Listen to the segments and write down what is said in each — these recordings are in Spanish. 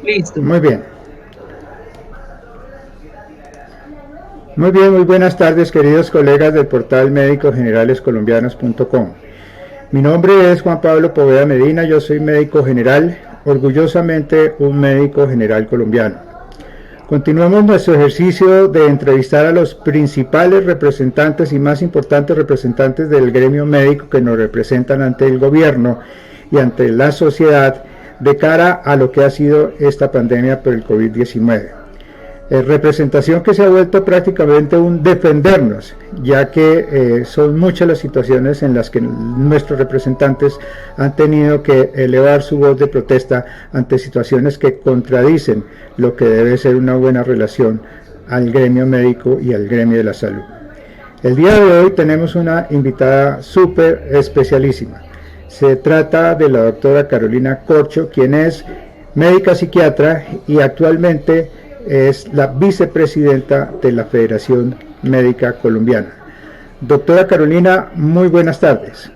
Listo. Muy bien. Muy bien, muy buenas tardes, queridos colegas del portal médicogeneralescolombianos.com. Mi nombre es Juan Pablo Poveda Medina, yo soy médico general, orgullosamente un médico general colombiano. Continuamos nuestro ejercicio de entrevistar a los principales representantes y más importantes representantes del gremio médico que nos representan ante el gobierno y ante la sociedad de cara a lo que ha sido esta pandemia por el COVID-19. Representación que se ha vuelto prácticamente un defendernos, ya que son muchas las situaciones en las que nuestros representantes han tenido que elevar su voz de protesta ante situaciones que contradicen lo que debe ser una buena relación al gremio médico y al gremio de la salud. El día de hoy tenemos una invitada súper especialísima. Se trata de la doctora Carolina Corcho, quien es médica psiquiatra y actualmente es la vicepresidenta de la Federación Médica Colombiana. Doctora Carolina, muy buenas tardes.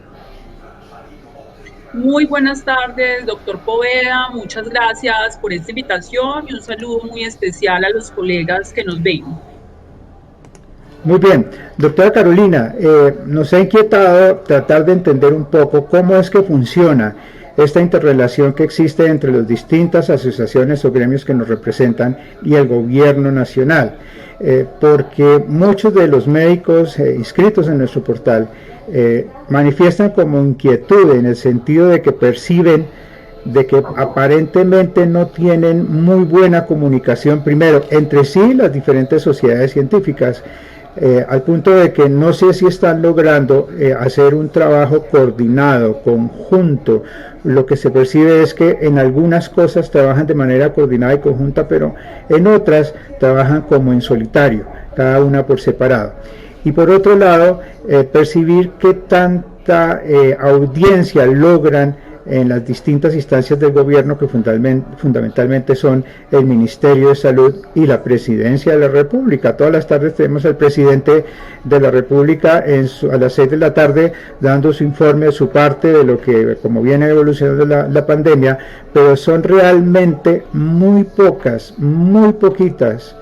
Muy buenas tardes, doctor Poveda. Muchas gracias por esta invitación y un saludo muy especial a los colegas que nos ven. Muy bien, doctora Carolina, nos ha inquietado tratar de entender un poco cómo es que funciona esta interrelación que existe entre las distintas asociaciones o gremios que nos representan y el gobierno nacional, porque muchos de los médicos inscritos en nuestro portal manifiestan como inquietud en el sentido de que perciben de que aparentemente no tienen muy buena comunicación primero entre sí las diferentes sociedades científicas, al punto de que no sé si están logrando hacer un trabajo coordinado, conjunto. Lo que se percibe es que en algunas cosas trabajan de manera coordinada y conjunta, pero en otras trabajan como en solitario, cada una por separado. Y por otro lado, percibir qué tanta audiencia logran en las distintas instancias del gobierno que fundamentalmente son el Ministerio de Salud y la Presidencia de la República. Todas las tardes tenemos al presidente de la República a las 6 de la tarde dando su informe de su parte de lo que, como viene evolucionando la pandemia, pero son realmente muy pocas, muy poquitas.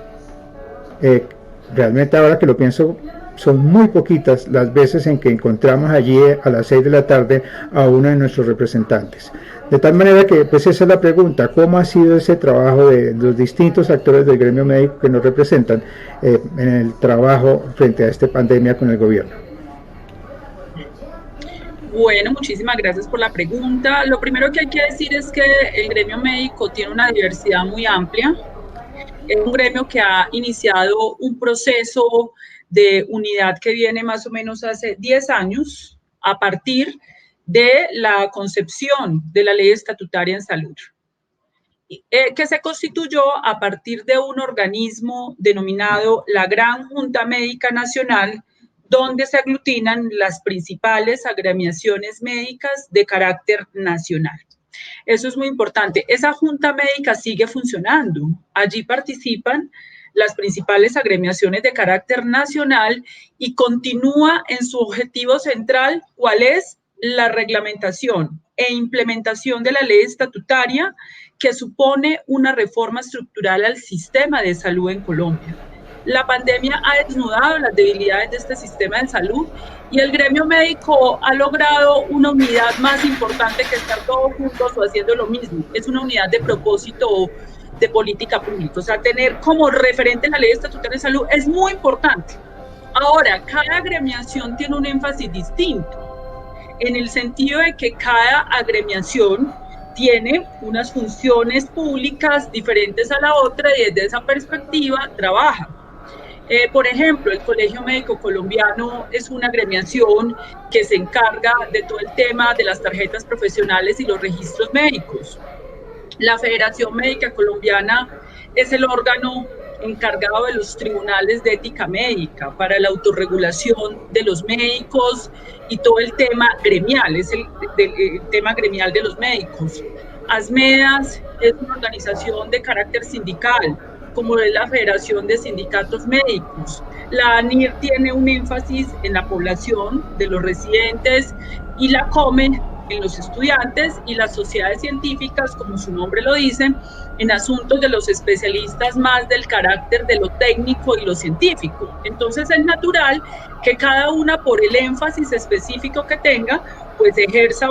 Realmente ahora que lo pienso, son muy poquitas las veces en que encontramos allí a las 6 de la tarde a uno de nuestros representantes. De tal manera que, pues esa es la pregunta, ¿cómo ha sido ese trabajo de los distintos actores del gremio médico que nos representan en el trabajo frente a esta pandemia con el gobierno? Bueno, muchísimas gracias por la pregunta. Lo primero que hay que decir es que el gremio médico tiene una diversidad muy amplia. Es un gremio que ha iniciado un proceso de unidad que viene más o menos hace 10 años a partir de la concepción de la ley estatutaria en salud, que se constituyó a partir de un organismo denominado la Gran Junta Médica Nacional, donde se aglutinan las principales agremiaciones médicas de carácter nacional. Eso es muy importante. Esa junta médica sigue funcionando. Allí participan las principales agremiaciones de carácter nacional y continúa en su objetivo central, ¿cuál es? La reglamentación e implementación de la ley estatutaria que supone una reforma estructural al sistema de salud en Colombia. La pandemia ha desnudado las debilidades de este sistema de salud y el gremio médico ha logrado una unidad más importante que estar todos juntos o haciendo lo mismo. Es una unidad de propósito de política pública. O sea, tener como referente la ley estatutaria de salud es muy importante. Ahora, cada agremiación tiene un énfasis distinto, en el sentido de que cada agremiación tiene unas funciones públicas diferentes a la otra y desde esa perspectiva trabaja. Por ejemplo, el Colegio Médico Colombiano es una agremiación que se encarga de todo el tema de las tarjetas profesionales y los registros médicos. La Federación Médica Colombiana es el órgano encargado de los tribunales de ética médica para la autorregulación de los médicos y todo el tema gremial, es el tema gremial de los médicos. ASMEDAS es una organización de carácter sindical, como es la Federación de Sindicatos Médicos. La ANIR tiene un énfasis en la población de los residentes y la COME en los estudiantes y las sociedades científicas, como su nombre lo dice, en asuntos de los especialistas más del carácter de lo técnico y lo científico. Entonces es natural que cada una, por el énfasis específico que tenga, pues ejerza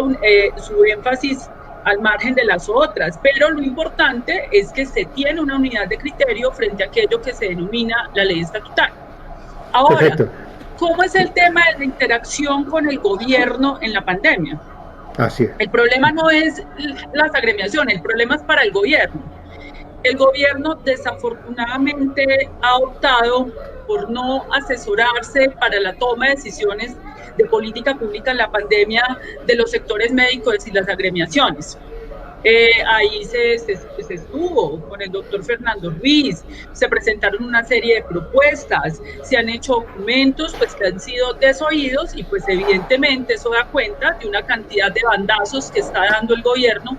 su énfasis al margen de las otras, pero lo importante es que se tiene una unidad de criterio frente a aquello que se denomina la ley estatutaria. Ahora, perfecto. ¿Cómo es el tema de la interacción con el gobierno en la pandemia? Así es. El problema no es las agremiaciones, el problema es para el gobierno. El gobierno desafortunadamente ha optado por no asesorarse para la toma de decisiones de política pública en la pandemia de los sectores médicos y las agremiaciones. Ahí se estuvo con el doctor Fernando Ruiz, se presentaron una serie de propuestas, se han hecho documentos pues, que han sido desoídos y pues evidentemente eso da cuenta de una cantidad de bandazos que está dando el gobierno,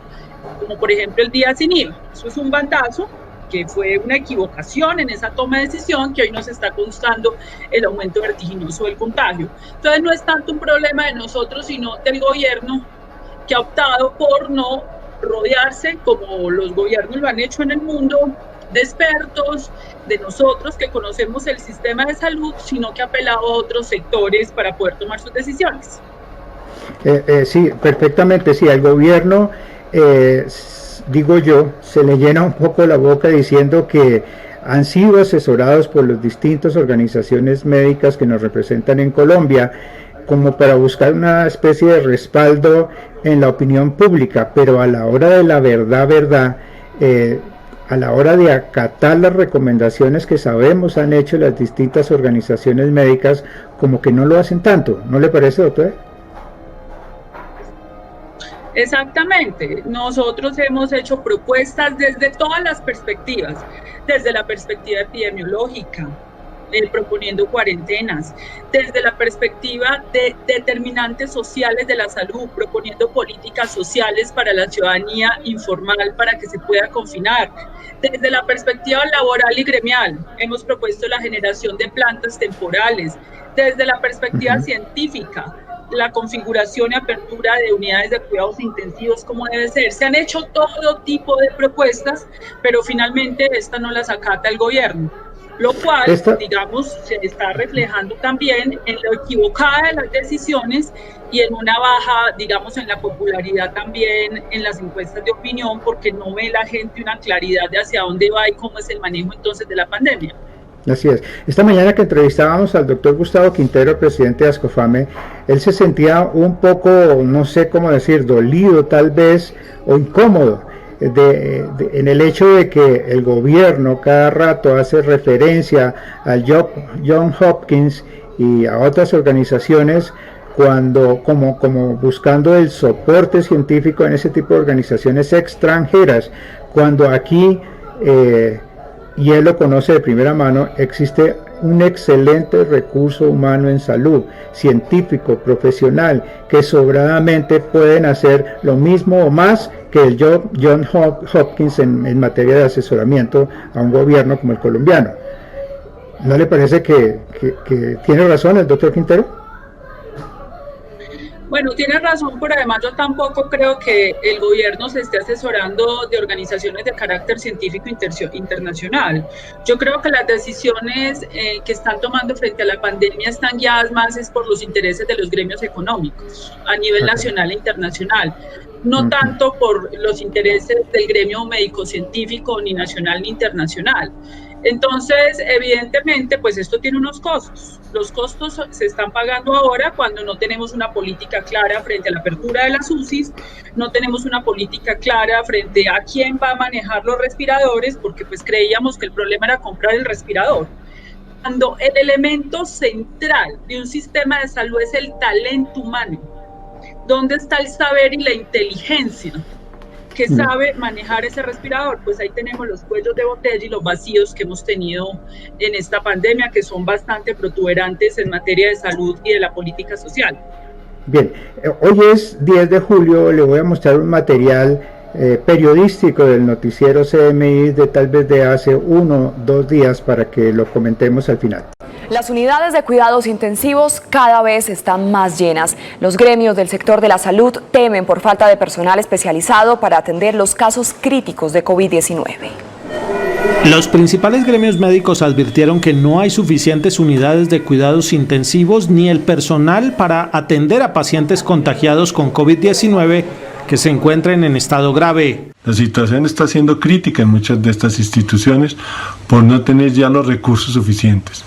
como por ejemplo el día sin IVA. Eso es un bandazo que fue una equivocación en esa toma de decisión que hoy nos está constando el aumento vertiginoso del contagio. Entonces no es tanto un problema de nosotros, sino del gobierno que ha optado por no rodearse, como los gobiernos lo han hecho en el mundo, de expertos, de nosotros que conocemos el sistema de salud, sino que ha apelado a otros sectores para poder tomar sus decisiones. Sí, perfectamente, sí, al gobierno, digo yo, se le llena un poco la boca diciendo que han sido asesorados por las distintas organizaciones médicas que nos representan en Colombia, como para buscar una especie de respaldo en la opinión pública, pero a la hora de la verdad, a la hora de acatar las recomendaciones que sabemos han hecho las distintas organizaciones médicas, como que no lo hacen tanto, ¿no le parece, doctora? Exactamente, nosotros hemos hecho propuestas desde todas las perspectivas, desde la perspectiva epidemiológica, proponiendo cuarentenas, desde la perspectiva de determinantes sociales de la salud, proponiendo políticas sociales para la ciudadanía informal para que se pueda confinar, desde la perspectiva laboral y gremial, hemos propuesto la generación de plantas temporales, desde la perspectiva científica, la configuración y apertura de unidades de cuidados intensivos como debe ser. Se han hecho todo tipo de propuestas, pero finalmente esta no las acata el gobierno, lo cual, digamos, se está reflejando también en lo equivocada de las decisiones y en una baja, digamos, en la popularidad también en las encuestas de opinión, porque no ve la gente una claridad de hacia dónde va y cómo es el manejo entonces de la pandemia. Así es. Esta mañana que entrevistábamos al doctor Gustavo Quintero, presidente de Ascofame, él se sentía un poco, no sé cómo decir, dolido tal vez, o incómodo, en el hecho de que el gobierno cada rato hace referencia al John Hopkins y a otras organizaciones cuando como buscando el soporte científico en ese tipo de organizaciones extranjeras, cuando aquí y él lo conoce de primera mano, existe un excelente recurso humano en salud, científico, profesional, que sobradamente pueden hacer lo mismo o más que el John Hopkins en materia de asesoramiento a un gobierno como el colombiano. ¿No le parece que tiene razón el doctor Quintero? Bueno, tiene razón, pero además yo tampoco creo que el gobierno se esté asesorando de organizaciones de carácter científico internacional. Yo creo que las decisiones que están tomando frente a la pandemia están guiadas más es por los intereses de los gremios económicos a nivel nacional e internacional, no tanto por los intereses del gremio médico-científico ni nacional ni internacional. Entonces, evidentemente, pues esto tiene unos costos. Los costos se están pagando ahora cuando no tenemos una política clara frente a la apertura de las UCIs, no tenemos una política clara frente a quién va a manejar los respiradores, porque pues creíamos que el problema era comprar el respirador. Cuando el elemento central de un sistema de salud es el talento humano, ¿dónde está el saber y la inteligencia que sabe manejar ese respirador? Pues ahí tenemos los cuellos de botella y los vacíos que hemos tenido en esta pandemia, que son bastante protuberantes en materia de salud y de la política social. Bien, hoy es 10 de julio, le voy a mostrar un material periodístico del noticiero CMI de tal vez de hace 1 o 2 días para que lo comentemos al final. Las unidades de cuidados intensivos cada vez están más llenas. Los gremios del sector de la salud temen por falta de personal especializado para atender los casos críticos de COVID-19. Los principales gremios médicos advirtieron que no hay suficientes unidades de cuidados intensivos ni el personal para atender a pacientes contagiados con COVID-19 que se encuentren en estado grave. La situación está siendo crítica en muchas de estas instituciones por no tener ya los recursos suficientes.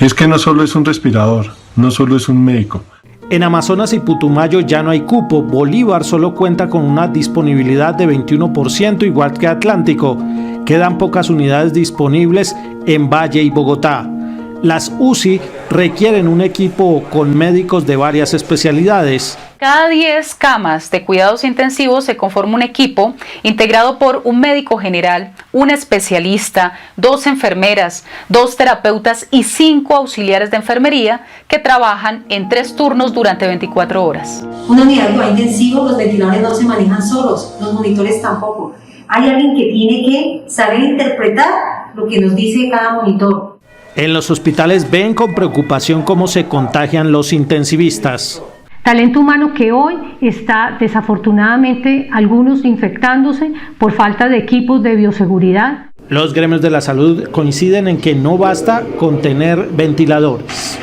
Es que no solo es un respirador, no solo es un médico. En Amazonas y Putumayo ya no hay cupo. Bolívar solo cuenta con una disponibilidad de 21%, igual que Atlántico. Quedan pocas unidades disponibles en Valle y Bogotá. Las UCI requieren un equipo con médicos de varias especialidades. Cada 10 camas de cuidados intensivos se conforma un equipo integrado por un médico general, un especialista, 2 enfermeras, 2 terapeutas y 5 auxiliares de enfermería que trabajan en 3 turnos durante 24 horas. Una unidad de cuidado intensivo, los ventiladores no se manejan solos, los monitores tampoco. Hay alguien que tiene que saber interpretar lo que nos dice cada monitor. En los hospitales ven con preocupación cómo se contagian los intensivistas. Talento humano que hoy está desafortunadamente algunos infectándose por falta de equipos de bioseguridad. Los gremios de la salud coinciden en que no basta con tener ventiladores.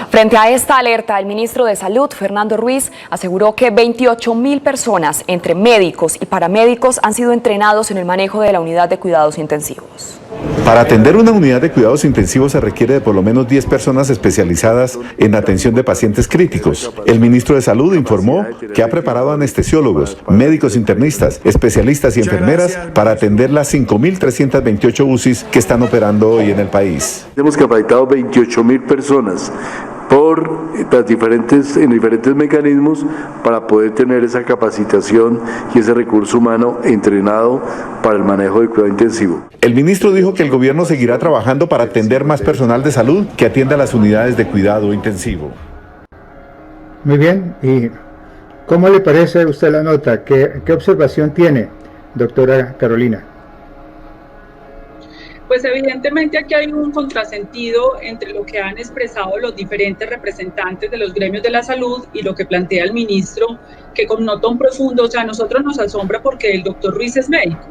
Frente a esta alerta, el ministro de Salud, Fernando Ruiz, aseguró que 28.000 personas, entre médicos y paramédicos, han sido entrenados en el manejo de la unidad de cuidados intensivos. Para atender una unidad de cuidados intensivos se requiere de por lo menos 10 personas especializadas en atención de pacientes críticos. El ministro de Salud informó que ha preparado anestesiólogos, médicos internistas, especialistas y enfermeras para atender las 5.328 UCIs que están operando hoy en el país. Hemos capacitado 28.000 personas en diferentes mecanismos para poder tener esa capacitación y ese recurso humano entrenado para el manejo de cuidado intensivo. El ministro dijo que el gobierno seguirá trabajando para atender más personal de salud que atienda las unidades de cuidado intensivo. Muy bien, ¿y cómo le parece a usted la nota? ¿Qué observación tiene, doctora Carolina? Pues evidentemente aquí hay un contrasentido entre lo que han expresado los diferentes representantes de los gremios de la salud y lo que plantea el ministro, que connota un profundo, o sea, a nosotros nos asombra porque el doctor Ruiz es médico,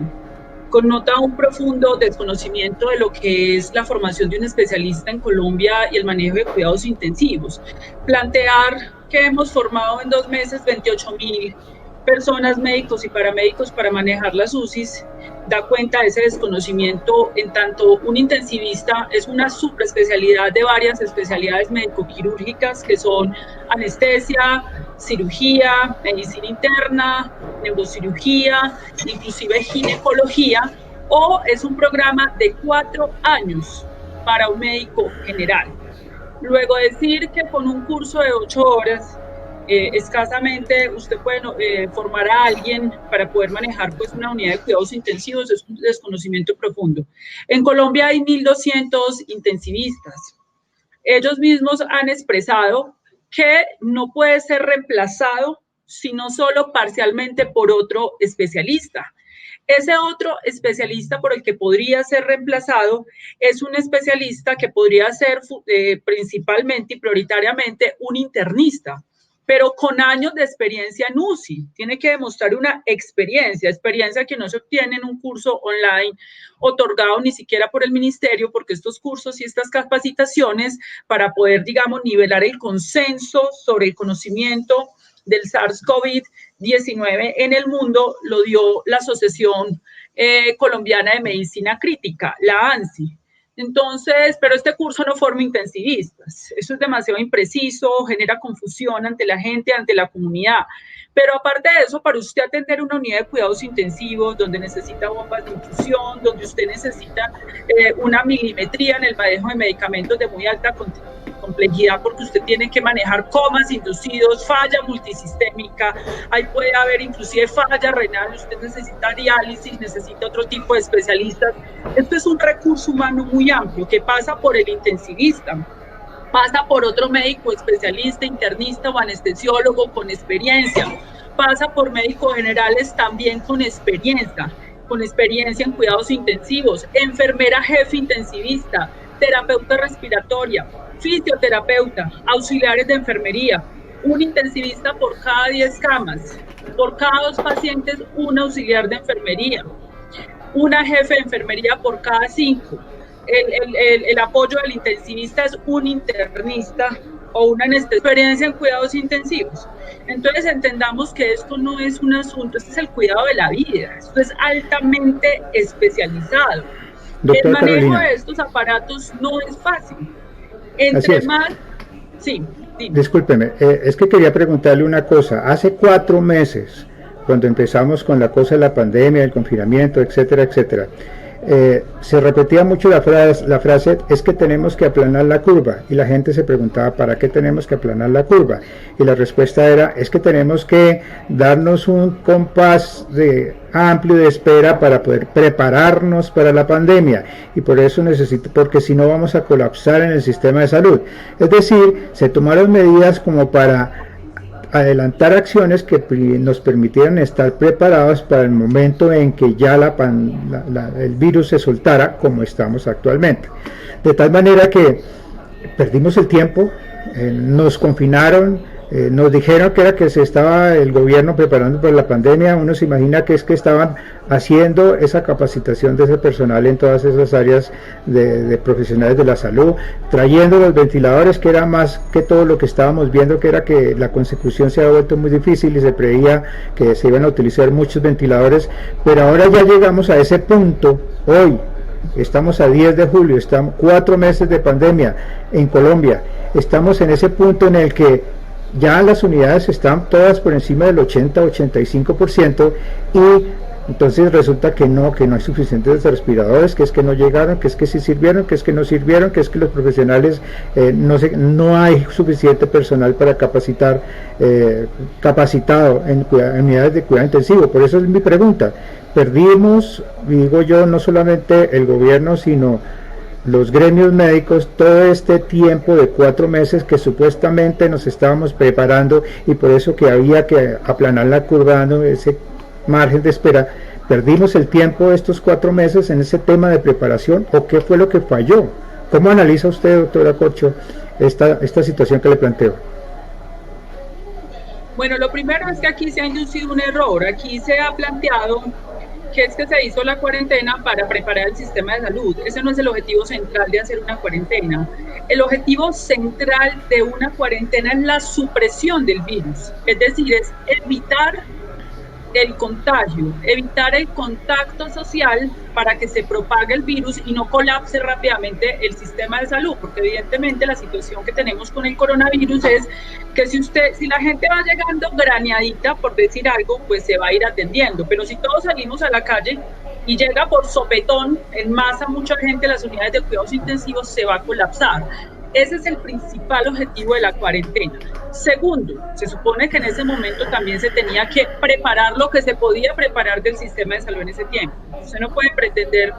connota un profundo desconocimiento de lo que es la formación de un especialista en Colombia y el manejo de cuidados intensivos. Plantear que hemos formado en 2 meses 28.000 personas, médicos y paramédicos para manejar las UCIs, da cuenta de ese desconocimiento, en tanto un intensivista es una subespecialidad de varias especialidades médico-quirúrgicas que son anestesia, cirugía, medicina interna, neurocirugía, inclusive ginecología, o es un programa de 4 años para un médico general. Luego decir que con un curso de 8 horas escasamente usted puede formar a alguien para poder manejar pues una unidad de cuidados intensivos es un desconocimiento profundo. En Colombia hay 1.200 intensivistas. Ellos mismos han expresado que no puede ser reemplazado sino solo parcialmente por otro especialista. Ese otro especialista por el que podría ser reemplazado es un especialista que podría ser principalmente y prioritariamente un internista, pero con años de experiencia en UCI. Tiene que demostrar una experiencia que no se obtiene en un curso online otorgado ni siquiera por el ministerio, porque estos cursos y estas capacitaciones para poder, digamos, nivelar el consenso sobre el conocimiento del SARS-CoV-19 en el mundo lo dio la Asociación Colombiana de Medicina Crítica, la ANSI. Entonces, pero este curso no forma intensivistas. Eso es demasiado impreciso, genera confusión ante la gente, ante la comunidad. Pero aparte de eso, para usted atender una unidad de cuidados intensivos, donde necesita bombas de infusión, donde usted necesita una milimetría en el manejo de medicamentos de muy alta complejidad, porque usted tiene que manejar comas inducidos, falla multisistémica, ahí puede haber inclusive falla renal, usted necesita diálisis, necesita otro tipo de especialistas. Esto es un recurso humano muy amplio que pasa por el intensivista, pasa por otro médico especialista, internista o anestesiólogo con experiencia, pasa por médicos generales también con experiencia en cuidados intensivos, enfermera jefe intensivista, terapeuta respiratoria, fisioterapeuta, auxiliares de enfermería, un intensivista por cada 10 camas, por cada 2 pacientes un auxiliar de enfermería, una jefe de enfermería por cada 5. El apoyo del intensivista es un internista o una experiencia en cuidados intensivos. Entonces entendamos que esto no es un asunto, este es el cuidado de la vida, esto es altamente especializado. El manejo de estos aparatos no es fácil. Entre más... Sí, dime. Discúlpeme, es que quería preguntarle una cosa. Hace 4 meses, cuando empezamos con la cosa de la pandemia, el confinamiento, etcétera, etcétera, se repetía mucho la frase es que tenemos que aplanar la curva, y la gente se preguntaba ¿para qué tenemos que aplanar la curva? Y la respuesta era es que tenemos que darnos un compás amplio de espera para poder prepararnos para la pandemia, y por eso porque si no vamos a colapsar en el sistema de salud. Es decir, se tomaron medidas como para adelantar acciones que nos permitieran estar preparados para el momento en que ya el virus se soltara, como estamos actualmente. De tal manera que perdimos el tiempo, nos confinaron, nos dijeron que era que se estaba el gobierno preparando para la pandemia. Uno se imagina que es que estaban haciendo esa capacitación de ese personal en todas esas áreas de profesionales de la salud, trayendo los ventiladores, que era más que todo lo que estábamos viendo, que era que la consecución se ha vuelto muy difícil y se preveía que se iban a utilizar muchos ventiladores, pero ahora ya llegamos a ese punto. Hoy estamos a 10 de julio, estamos 4 meses de pandemia en Colombia, estamos en ese punto en el que ya las unidades están todas por encima del 80-85%, y entonces resulta que no hay suficientes respiradores, que es que no llegaron, que es que sí sirvieron, que es que no sirvieron, que es que los profesionales no hay suficiente personal para capacitado en unidades de cuidado intensivo. Por eso es mi pregunta. Perdimos, digo yo, no solamente el gobierno, sino los gremios médicos, todo este tiempo de 4 meses que supuestamente nos estábamos preparando, y por eso que había que aplanar la curva, dando ese margen de espera. ¿Perdimos el tiempo de estos 4 meses en ese tema de preparación, o qué fue lo que falló? ¿Cómo analiza usted, doctora Corcho, esta situación que le planteo? Bueno, lo primero es que aquí se ha inducido un error. Aquí se ha planteado que es que se hizo la cuarentena para preparar el sistema de salud. Ese no es el objetivo central de hacer una cuarentena. El objetivo central de una cuarentena es la supresión del virus, es decir, es evitar el contagio, evitar el contacto social para que se propague el virus y no colapse rápidamente el sistema de salud, porque evidentemente la situación que tenemos con el coronavirus es que si la gente va llegando graneadita, por decir algo, pues se va a ir atendiendo, pero si todos salimos a la calle y llega por sopetón en masa mucha gente, las unidades de cuidados intensivos se va a colapsar. Ese es el principal objetivo de la cuarentena. Segundo, se supone que en ese momento también se tenía que preparar lo que se podía preparar del sistema de salud en ese tiempo. Usted no puede pretender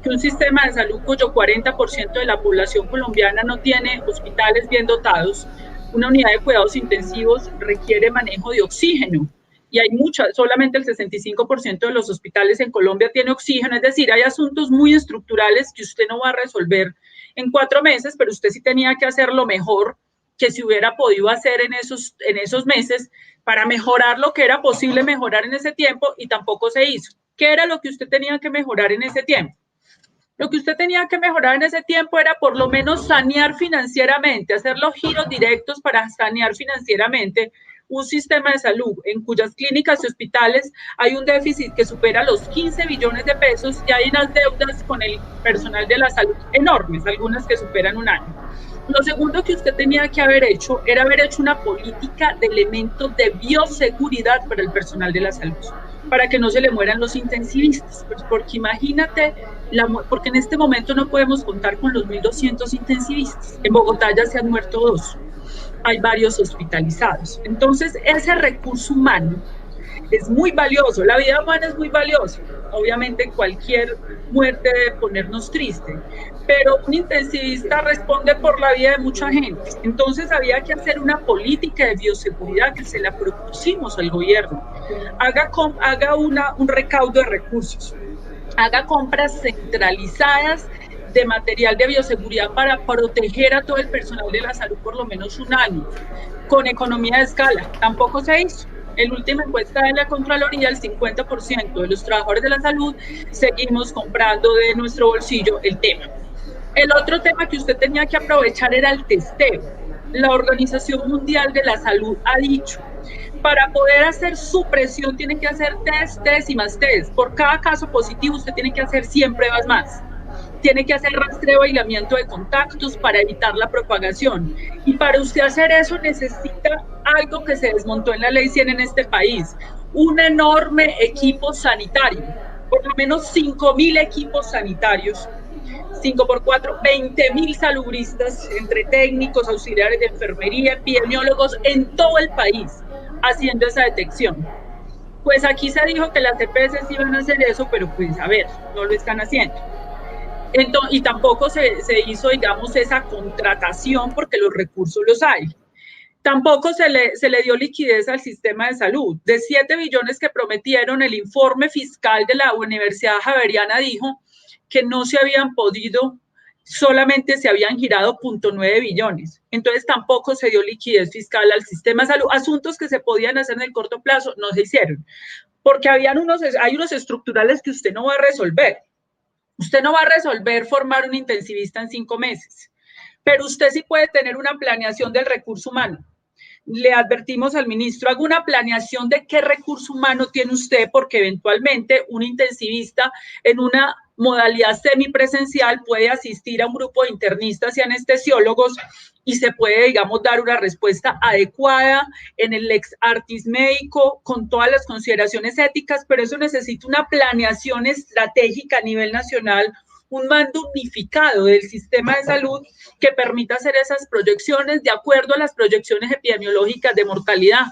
que un sistema de salud cuyo 40% de la población colombiana no tiene hospitales bien dotados, una unidad de cuidados intensivos requiere manejo de oxígeno. Y hay solamente el 65% de los hospitales en Colombia tiene oxígeno, es decir, hay asuntos muy estructurales que usted no va a resolver en 4 meses, pero usted sí tenía que hacerlo mejor que si hubiera podido hacer en esos meses para mejorar lo que era posible mejorar en ese tiempo, y tampoco se hizo. ¿Qué era lo que usted tenía que mejorar en ese tiempo? Lo que usted tenía que mejorar en ese tiempo era por lo menos sanear financieramente, hacer los giros directos para sanear financieramente un sistema de salud en cuyas clínicas y hospitales hay un déficit que supera los 15 billones de pesos y hay unas deudas con el personal de la salud enormes, algunas que superan un año. Lo segundo que usted tenía que haber hecho era haber hecho una política de elementos de bioseguridad para el personal de la salud, para que no se le mueran los intensivistas, pues porque imagínate, porque en este momento no podemos contar con los 1.200 intensivistas, en Bogotá ya se han muerto 2. Hay varios hospitalizados. Entonces, ese recurso humano es muy valioso, la vida humana es muy valiosa. Obviamente cualquier muerte debe ponernos triste, pero un intensivista responde por la vida de mucha gente. Entonces había que hacer una política de bioseguridad que se la propusimos al gobierno. Haga un recaudo de recursos, haga compras centralizadas de material de bioseguridad para proteger a todo el personal de la salud por lo menos un año, con economía de escala. Tampoco se hizo. En la última encuesta de la Contraloría, el 50% de los trabajadores de la salud seguimos comprando de nuestro bolsillo el tema. El otro tema que usted tenía que aprovechar era el testeo. La Organización Mundial de la Salud ha dicho, para poder hacer supresión tiene que hacer test y más test. Por cada caso positivo usted tiene que hacer 100 pruebas más. Tiene que hacer rastreo y aislamiento de contactos para evitar la propagación. Y para usted hacer eso necesita algo que se desmontó en la Ley 100 en este país, un enorme equipo sanitario, por lo menos 5.000 equipos sanitarios, 5 por 4, 20.000 salubristas, entre técnicos, auxiliares de enfermería, epidemiólogos en todo el país, haciendo esa detección. Pues aquí se dijo que las EPS iban a hacer eso, pero pues a ver, no lo están haciendo. Entonces, y tampoco se hizo, digamos, esa contratación porque los recursos los hay. Tampoco se le dio liquidez al sistema de salud. De 7 billones que prometieron, el informe fiscal de la Universidad Javeriana dijo que no se habían podido, solamente se habían girado 0.9 billones. Entonces tampoco se dio liquidez fiscal al sistema de salud. Asuntos que se podían hacer en el corto plazo no se hicieron, porque hay unos estructurales que usted no va a resolver. Usted no va a resolver formar un intensivista en 5 meses, pero usted sí puede tener una planeación del recurso humano. Le advertimos al ministro, haga una planeación de qué recurso humano tiene usted, porque eventualmente un intensivista en una modalidad semipresencial puede asistir a un grupo de internistas y anestesiólogos y se puede, digamos, dar una respuesta adecuada en el ex artis médico con todas las consideraciones éticas, pero eso necesita una planeación estratégica a nivel nacional, un mando unificado del sistema de salud que permita hacer esas proyecciones de acuerdo a las proyecciones epidemiológicas de mortalidad.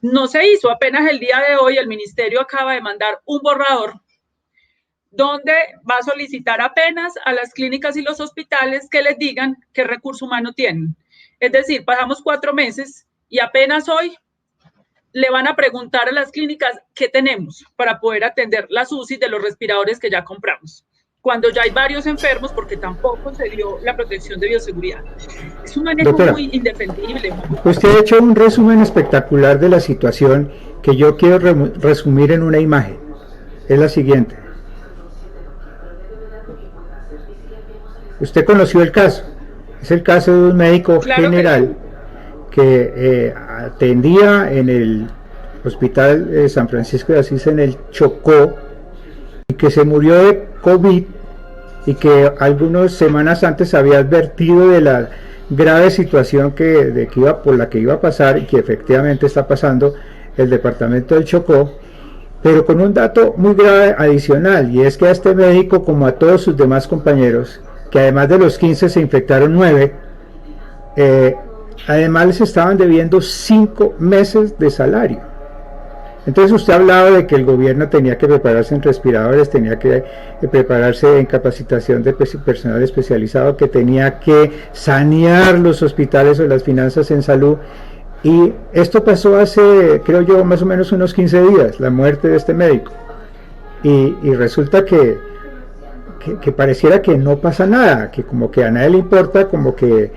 No se hizo, apenas el día de hoy el ministerio acaba de mandar un borrador donde va a solicitar apenas a las clínicas y los hospitales que les digan qué recurso humano tienen. Es decir, pasamos 4 meses y apenas hoy le van a preguntar a las clínicas qué tenemos para poder atender las UCI de los respiradores que ya compramos, cuando ya hay varios enfermos, porque tampoco se dio la protección de bioseguridad. Es un manejo muy indefendible. Usted ha hecho un resumen espectacular de la situación que yo quiero resumir en una imagen. Es la siguiente. Usted conoció el caso. Es el caso de un médico general que atendía en el Hospital San Francisco de Asís en el Chocó, y que se murió de COVID, y que algunas semanas antes había advertido de la grave situación por la que iba a pasar, y que efectivamente está pasando el departamento del Chocó, pero con un dato muy grave adicional, y es que a este médico, como a todos sus demás compañeros, que además de los 15 se infectaron 9, además les estaban debiendo 5 meses de salario. Entonces usted hablaba de que el gobierno tenía que prepararse en respiradores, tenía que prepararse en capacitación de personal especializado, que tenía que sanear los hospitales o las finanzas en salud, y esto pasó hace, creo yo, más o menos unos 15 días, la muerte de este médico, y resulta que pareciera que no pasa nada, que como que a nadie le importa, como que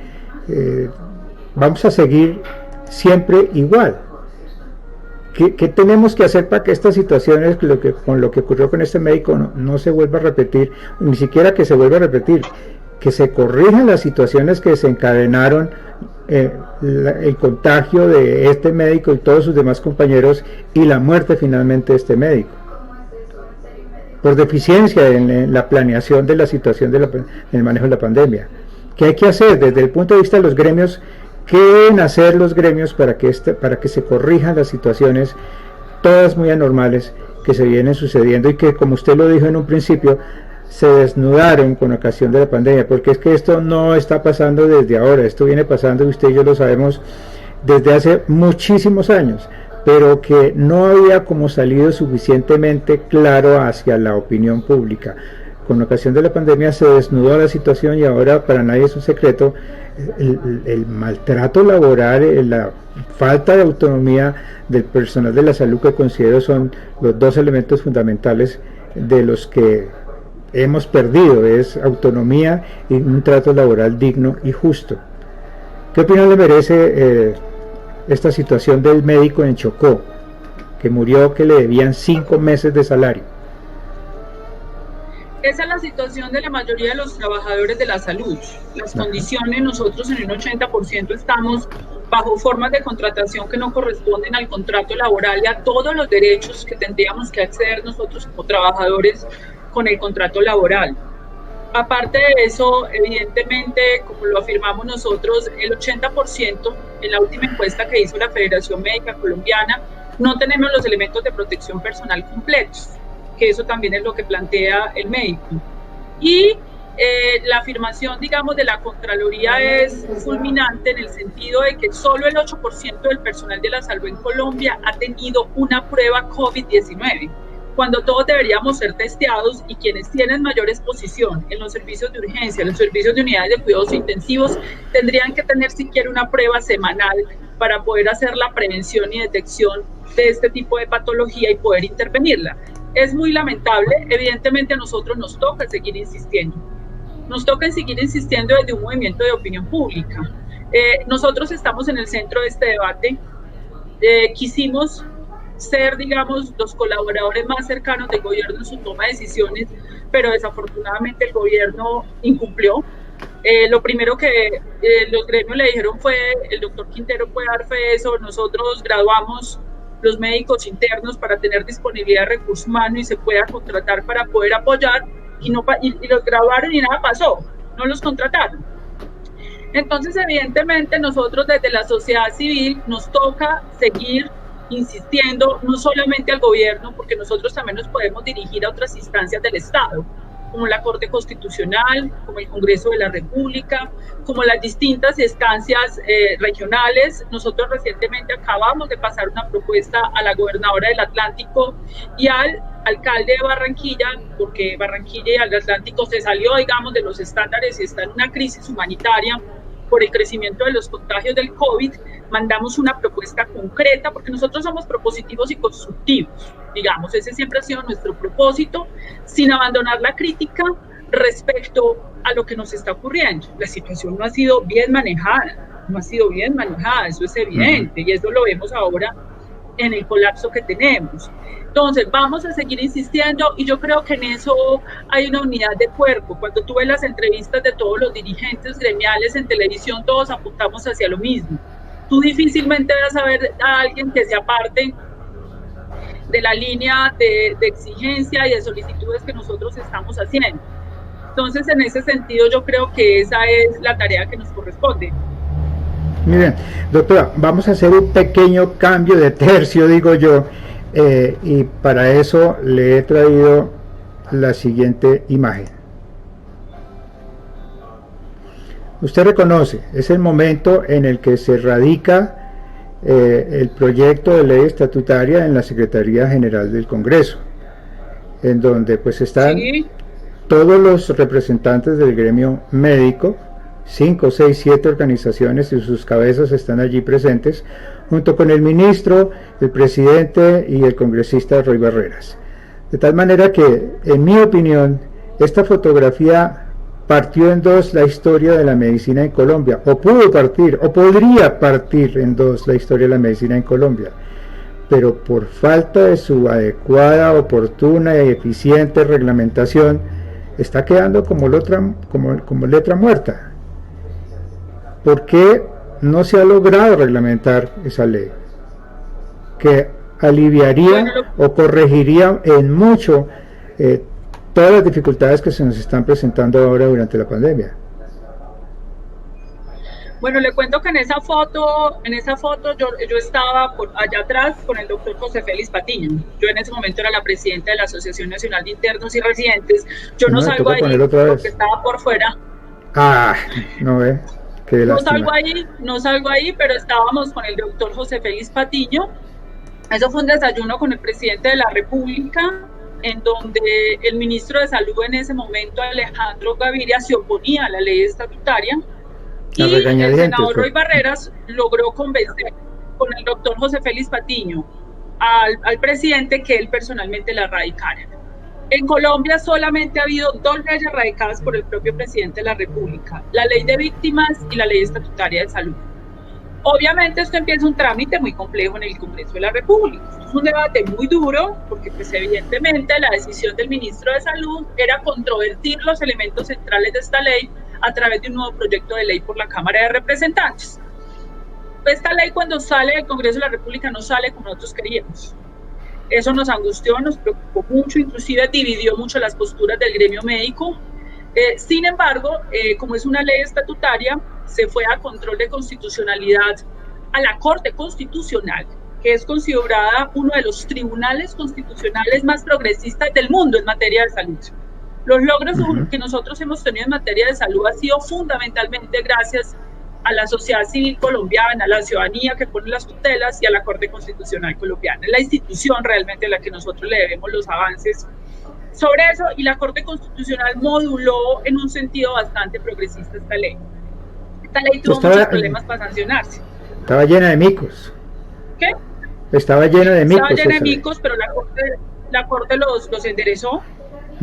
vamos a seguir siempre igual. ¿Qué tenemos que hacer para que estas situaciones, con lo que ocurrió con este médico, no se vuelva a repetir, ni siquiera que se vuelva a repetir, que se corrijan las situaciones que desencadenaron el contagio de este médico y todos sus demás compañeros, y la muerte finalmente de este médico, por deficiencia en la planeación de la situación del manejo de la pandemia? ¿Qué hay que hacer desde el punto de vista de los gremios? ¿Qué deben hacer los gremios para que se corrijan las situaciones, todas muy anormales, que se vienen sucediendo y que, como usted lo dijo en un principio, se desnudaron con ocasión de la pandemia? Porque es que esto no está pasando desde ahora, esto viene pasando, y usted y yo lo sabemos, desde hace muchísimos años. pero que no había como salido suficientemente claro hacia la opinión pública. Con ocasión de la pandemia se desnudó la situación y ahora para nadie es un secreto el maltrato laboral, la falta de autonomía del personal de la salud, que considero son los dos elementos fundamentales de los que hemos perdido, es autonomía y un trato laboral digno y justo. ¿Qué opinión le merece esta situación del médico en Chocó, que murió, que le debían 5 meses de salario? Esa es la situación de la mayoría de los trabajadores de la salud. Las condiciones, nosotros en un 80% estamos bajo formas de contratación que no corresponden al contrato laboral y a todos los derechos que tendríamos que acceder nosotros como trabajadores con el contrato laboral. Aparte de eso, evidentemente, como lo afirmamos nosotros, el 80% en la última encuesta que hizo la Federación Médica Colombiana, no tenemos los elementos de protección personal completos, que eso también es lo que plantea el médico. Y la afirmación, digamos, de la Contraloría es fulminante en el sentido de que solo el 8% del personal de la salud en Colombia ha tenido una prueba COVID-19, cuando todos deberíamos ser testeados, y quienes tienen mayor exposición en los servicios de urgencia, en los servicios de unidades de cuidados intensivos, tendrían que tener siquiera una prueba semanal para poder hacer la prevención y detección de este tipo de patología y poder intervenirla. Es muy lamentable, evidentemente a nosotros nos toca seguir insistiendo. Nos toca seguir insistiendo desde un movimiento de opinión pública. Nosotros estamos en el centro de este debate. Quisimos ser, digamos, los colaboradores más cercanos del gobierno en su toma de decisiones, pero desafortunadamente el gobierno incumplió. Lo primero que los gremios le dijeron fue, el doctor Quintero puede dar fe de eso, nosotros graduamos los médicos internos para tener disponibilidad de recursos humanos y se pueda contratar para poder apoyar, y los graduaron y nada pasó, no los contrataron. Entonces, evidentemente, nosotros desde la sociedad civil nos toca seguir insistiendo, no solamente al gobierno, porque nosotros también nos podemos dirigir a otras instancias del Estado, como la Corte Constitucional, como el Congreso de la República, como las distintas instancias regionales. Nosotros recientemente acabamos de pasar una propuesta a la gobernadora del Atlántico y al alcalde de Barranquilla, porque Barranquilla y el Atlántico se salió, digamos, de los estándares y está en una crisis humanitaria por el crecimiento de los contagios del COVID. Mandamos una propuesta concreta, porque nosotros somos propositivos y constructivos, digamos, ese siempre ha sido nuestro propósito, sin abandonar la crítica respecto a lo que nos está ocurriendo. La situación no ha sido bien manejada, eso es evidente, y eso lo vemos ahora en el colapso que tenemos. Entonces, vamos a seguir insistiendo, y yo creo que en eso hay una unidad de cuerpo. Cuando tú ves las entrevistas de todos los dirigentes gremiales en televisión, todos apuntamos hacia lo mismo. Tú difícilmente vas a ver a alguien que se aparte de la línea de exigencia y de solicitudes que nosotros estamos haciendo. Entonces, en ese sentido, yo creo que esa es la tarea que nos corresponde. Miren, doctora, vamos a hacer un pequeño cambio de tercio, digo yo, y para eso le he traído la siguiente imagen. Usted reconoce, es el momento en el que se radica el proyecto de ley estatutaria en la Secretaría General del Congreso, en donde pues están todos los representantes del gremio médico, 5, 6, 7 organizaciones y sus cabezas están allí presentes, junto con el ministro, el presidente y el congresista Roy Barreras. De tal manera que, en mi opinión, esta fotografía partió en dos la historia de la medicina en Colombia, o pudo partir, o podría partir en dos la historia de la medicina en Colombia, pero por falta de su adecuada, oportuna y eficiente reglamentación, está quedando como letra muerta. ¿Por qué no se ha logrado reglamentar esa ley que aliviaría o corregiría en mucho todas las dificultades que se nos están presentando ahora durante la pandemia? Bueno, le cuento que en esa foto yo estaba allá atrás con el doctor José Félix Patiño. Yo en ese momento era la presidenta de la Asociación Nacional de Internos y Residentes. Yo no salgo ahí porque estaba por fuera. No ve. No salgo ahí, pero estábamos con el doctor José Félix Patiño Eso fue un desayuno con el presidente de la República, en donde el ministro de Salud en ese momento, Alejandro Gaviria, se oponía a la ley estatutaria, y el senador Roy Barreras logró convencer con el doctor José Félix Patiño al presidente que él personalmente la radicara. En Colombia solamente ha habido 2 leyes radicadas por el propio presidente de la República: la ley de víctimas y la ley estatutaria de salud. Obviamente esto empieza un trámite muy complejo en el Congreso de la República. Esto es un debate muy duro porque pues evidentemente la decisión del ministro de Salud era controvertir los elementos centrales de esta ley a través de un nuevo proyecto de ley por la Cámara de Representantes. Esta ley, cuando sale del Congreso de la República, no sale como nosotros queríamos. Eso nos angustió, nos preocupó mucho, inclusive dividió mucho las posturas del gremio médico. Sin embargo, como es una ley estatutaria, se fue a control de constitucionalidad a la Corte Constitucional, que es considerada uno de los tribunales constitucionales más progresistas del mundo en materia de salud. Los logros que nosotros hemos tenido en materia de salud ha sido fundamentalmente gracias a la sociedad civil colombiana, a la ciudadanía que pone las tutelas y a la Corte Constitucional colombiana. Es la institución realmente a la que nosotros le debemos los avances sobre eso, y la Corte Constitucional moduló en un sentido bastante progresista esta ley. Esta ley tuvo muchos problemas para sancionarse. Estaba llena de micos. ¿Qué? Estaba llena de micos. Estaba llena de micos, pero la Corte los enderezó.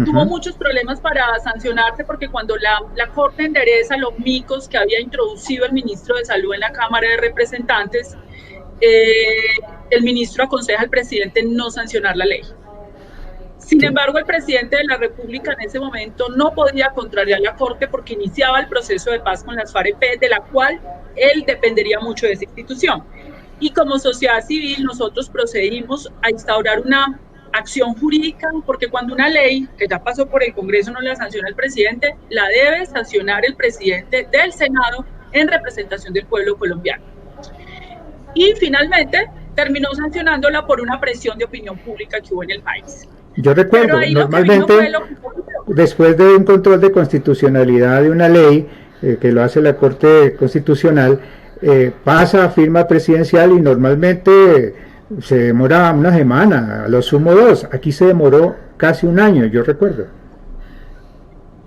Tuvo muchos problemas para sancionarse porque cuando la Corte endereza los micos que había introducido el ministro de Salud en la Cámara de Representantes, el ministro aconseja al presidente no sancionar la ley. Sin embargo, el presidente de la República en ese momento no podía contrariar la Corte porque iniciaba el proceso de paz con las FARC-EP, de la cual él dependería mucho de esa institución. Y como sociedad civil nosotros procedimos a instaurar una acción jurídica, porque cuando una ley que ya pasó por el Congreso no la sanciona el presidente, la debe sancionar el presidente del Senado en representación del pueblo colombiano. Y finalmente terminó sancionándola por una presión de opinión pública que hubo en el país. Yo recuerdo, normalmente, después de un control de constitucionalidad de una ley, que lo hace la Corte Constitucional, pasa a firma presidencial y normalmente se demora una semana, a lo sumo 2. Aquí se demoró casi un año, yo recuerdo.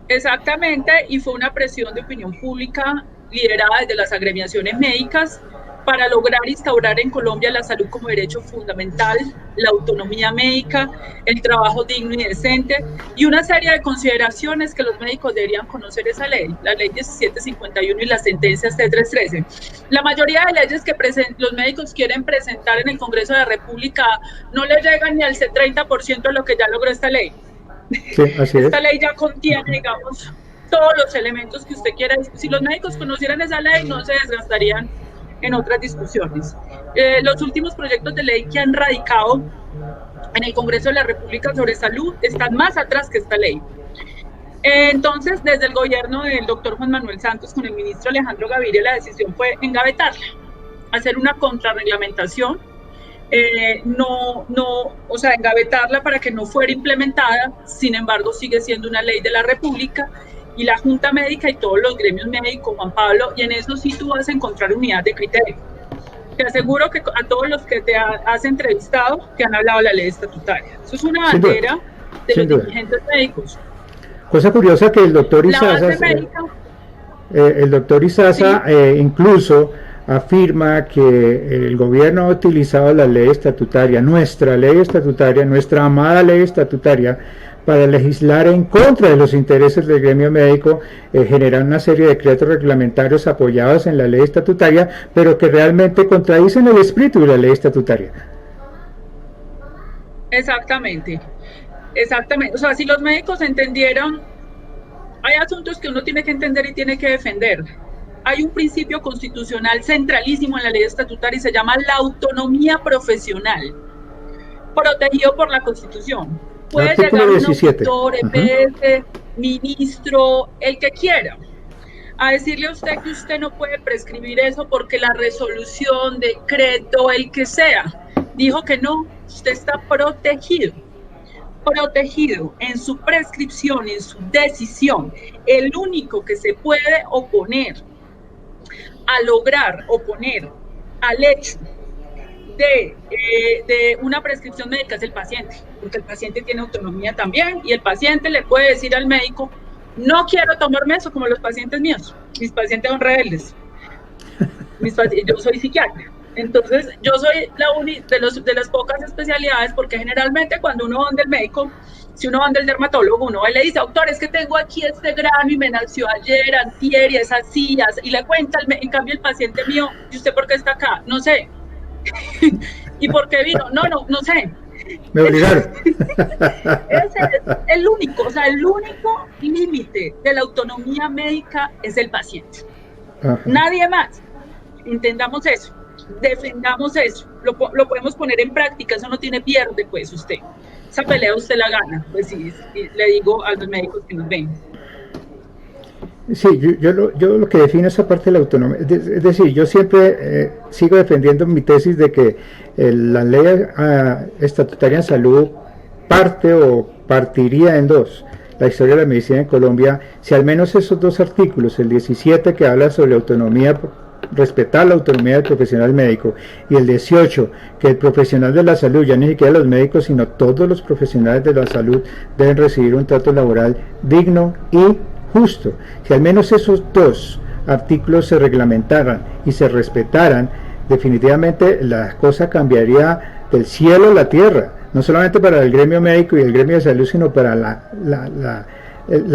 Exactamente, y fue una presión de opinión pública liderada desde las agremiaciones médicas para lograr instaurar en Colombia la salud como derecho fundamental, la autonomía médica, el trabajo digno y decente, y una serie de consideraciones que los médicos deberían conocer esa ley, la ley 1751 y las sentencias T313. La mayoría de leyes que los médicos quieren presentar en el Congreso de la República no le llegan ni al 30% de lo que ya logró esta ley. Sí, así es. Esta ley ya contiene, digamos, todos los elementos que usted quiera. Si los médicos conocieran esa ley, no se desgastarían en otras discusiones. Los últimos proyectos de ley que han radicado en el Congreso de la República sobre salud están más atrás que esta ley. Entonces, desde el gobierno del doctor Juan Manuel Santos con el ministro Alejandro Gaviria, la decisión fue engavetarla, hacer una contrarreglamentación, o sea, engavetarla para que no fuera implementada. Sin embargo, sigue siendo una ley de la República, y la Junta Médica y todos los gremios médicos, Juan Pablo, y en eso sí tú vas a encontrar unidad de criterio. Te aseguro que a todos los que te has entrevistado te han hablado de la ley estatutaria. Eso es una bandera de los dirigentes médicos. Cosa curiosa que el doctor Izaza, incluso afirma que el gobierno ha utilizado la ley estatutaria, nuestra amada ley estatutaria, para legislar en contra de los intereses del gremio médico, generar una serie de decretos reglamentarios apoyados en la ley estatutaria, pero que realmente contradicen el espíritu de la ley estatutaria. Exactamente, exactamente. O sea, si los médicos entendieran, hay asuntos que uno tiene que entender y tiene que defender. Hay un principio constitucional centralísimo en la ley estatutaria y se llama la autonomía profesional, protegido por la Constitución. Puede llegar un auditor, EPS, ministro, el que quiera, a decirle a usted que usted no puede prescribir eso porque la resolución, decreto, el que sea, dijo que no. Usted está protegido en su prescripción, en su decisión. El único que se puede oponer al hecho de una prescripción médica es el paciente, porque el paciente tiene autonomía también y el paciente le puede decir al médico, no quiero tomarme eso, como los pacientes míos. Mis pacientes son rebeldes. Yo soy psiquiatra. Entonces, yo soy de las pocas especialidades, porque generalmente cuando uno va donde el médico, si uno va donde el dermatólogo, uno va y le dice, doctor, es que tengo aquí este grano y me nació ayer, antier, y es así, y le cuenta, en cambio el paciente mío, ¿y usted por qué está acá? No sé. ¿Y por qué vino? No sé. Me obligaron. Ese es el único límite de la autonomía médica es el paciente. Ajá. Nadie más. Entendamos eso, defendamos eso, lo podemos poner en práctica, eso no tiene pierde, pues usted. Esa pelea usted la gana, pues sí, le digo a los médicos que nos ven. Sí, yo lo que defino esa parte de la autonomía, es decir, yo siempre sigo defendiendo mi tesis de que la ley estatutaria en salud partiría en dos, la historia de la medicina en Colombia, si al menos esos dos artículos, el 17 que habla sobre autonomía, respetar la autonomía del profesional médico, y el 18, que el profesional de la salud, ya ni siquiera los médicos, sino todos los profesionales de la salud deben recibir un trato laboral digno y justo. Si al menos esos dos artículos se reglamentaran y se respetaran, definitivamente la cosa cambiaría del cielo a la tierra, no solamente para el gremio médico y el gremio de salud, sino para la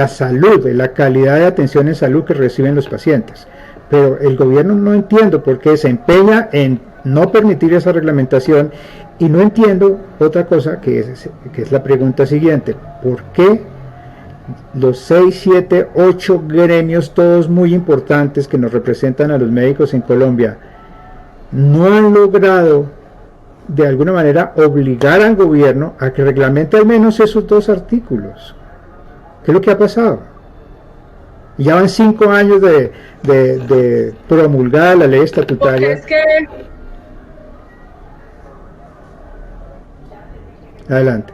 salud, la calidad de atención en salud que reciben los pacientes. Pero el gobierno no entiendo por qué se empeña en no permitir esa reglamentación, y no entiendo otra cosa que es la pregunta siguiente: ¿por qué los 6, 7, 8 gremios, todos muy importantes que nos representan a los médicos en Colombia, no han logrado de alguna manera obligar al gobierno a que reglamente al menos esos dos artículos? ¿Qué es lo que ha pasado? Ya van 5 años de promulgada la ley estatutaria. Porque es que... Adelante.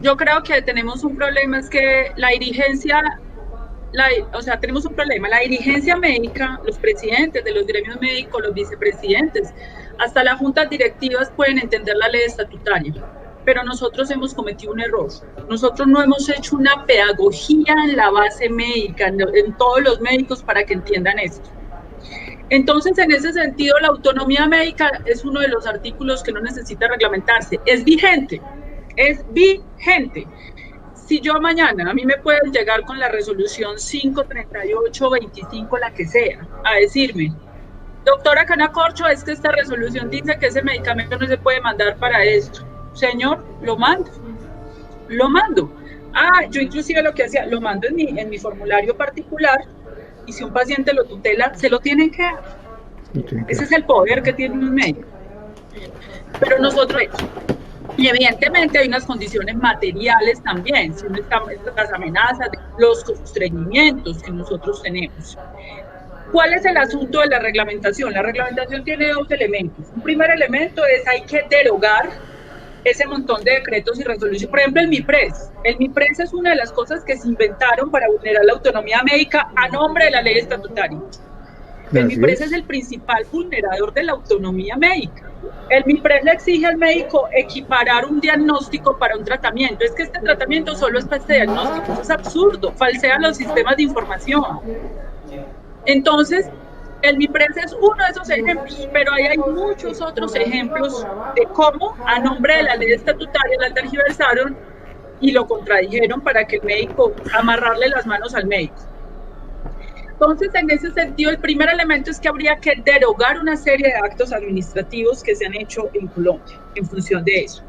Yo creo que tenemos un problema, es que la dirigencia, tenemos un problema. La dirigencia médica, los presidentes de los gremios médicos, los vicepresidentes, hasta las juntas directivas pueden entender la ley estatutaria, pero nosotros hemos cometido un error. Nosotros no hemos hecho una pedagogía en la base médica, en todos los médicos, para que entiendan esto. Entonces, en ese sentido, la autonomía médica es uno de los artículos que no necesita reglamentarse. Es vigente. Si yo mañana, a mí me pueden llegar con la resolución 538-25, la que sea, a decirme, doctora Cana Corcho, es que esta resolución dice que ese medicamento no se puede mandar para esto. Señor, lo mando. Yo inclusive lo que hacía, lo mando en mi formulario particular, y si un paciente lo tutela, se lo tienen que dar. Ese es el poder que tiene un médico. Pero nosotros, y evidentemente hay unas condiciones materiales también, si uno está las amenazas, los constreñimientos que nosotros tenemos. ¿Cuál es el asunto de la reglamentación? La reglamentación tiene dos elementos. Un primer elemento es hay que derogar ese montón de decretos y resoluciones. Por ejemplo, el MIPRES. El MIPRES es una de las cosas que se inventaron para vulnerar la autonomía médica a nombre de la ley estatutaria. El MIPRES es el principal vulnerador de la autonomía médica. El MIPRES le exige al médico equiparar un diagnóstico para un tratamiento. Es que este tratamiento solo es para este diagnóstico. Eso es absurdo. Falsea los sistemas de información. Entonces, el MIPRES es uno de esos ejemplos, pero ahí hay muchos otros ejemplos de cómo a nombre de la ley estatutaria la tergiversaron y lo contradijeron para que el médico, amarrarle las manos al médico. Entonces, en ese sentido, el primer elemento es que habría que derogar una serie de actos administrativos que se han hecho en Colombia en función de eso.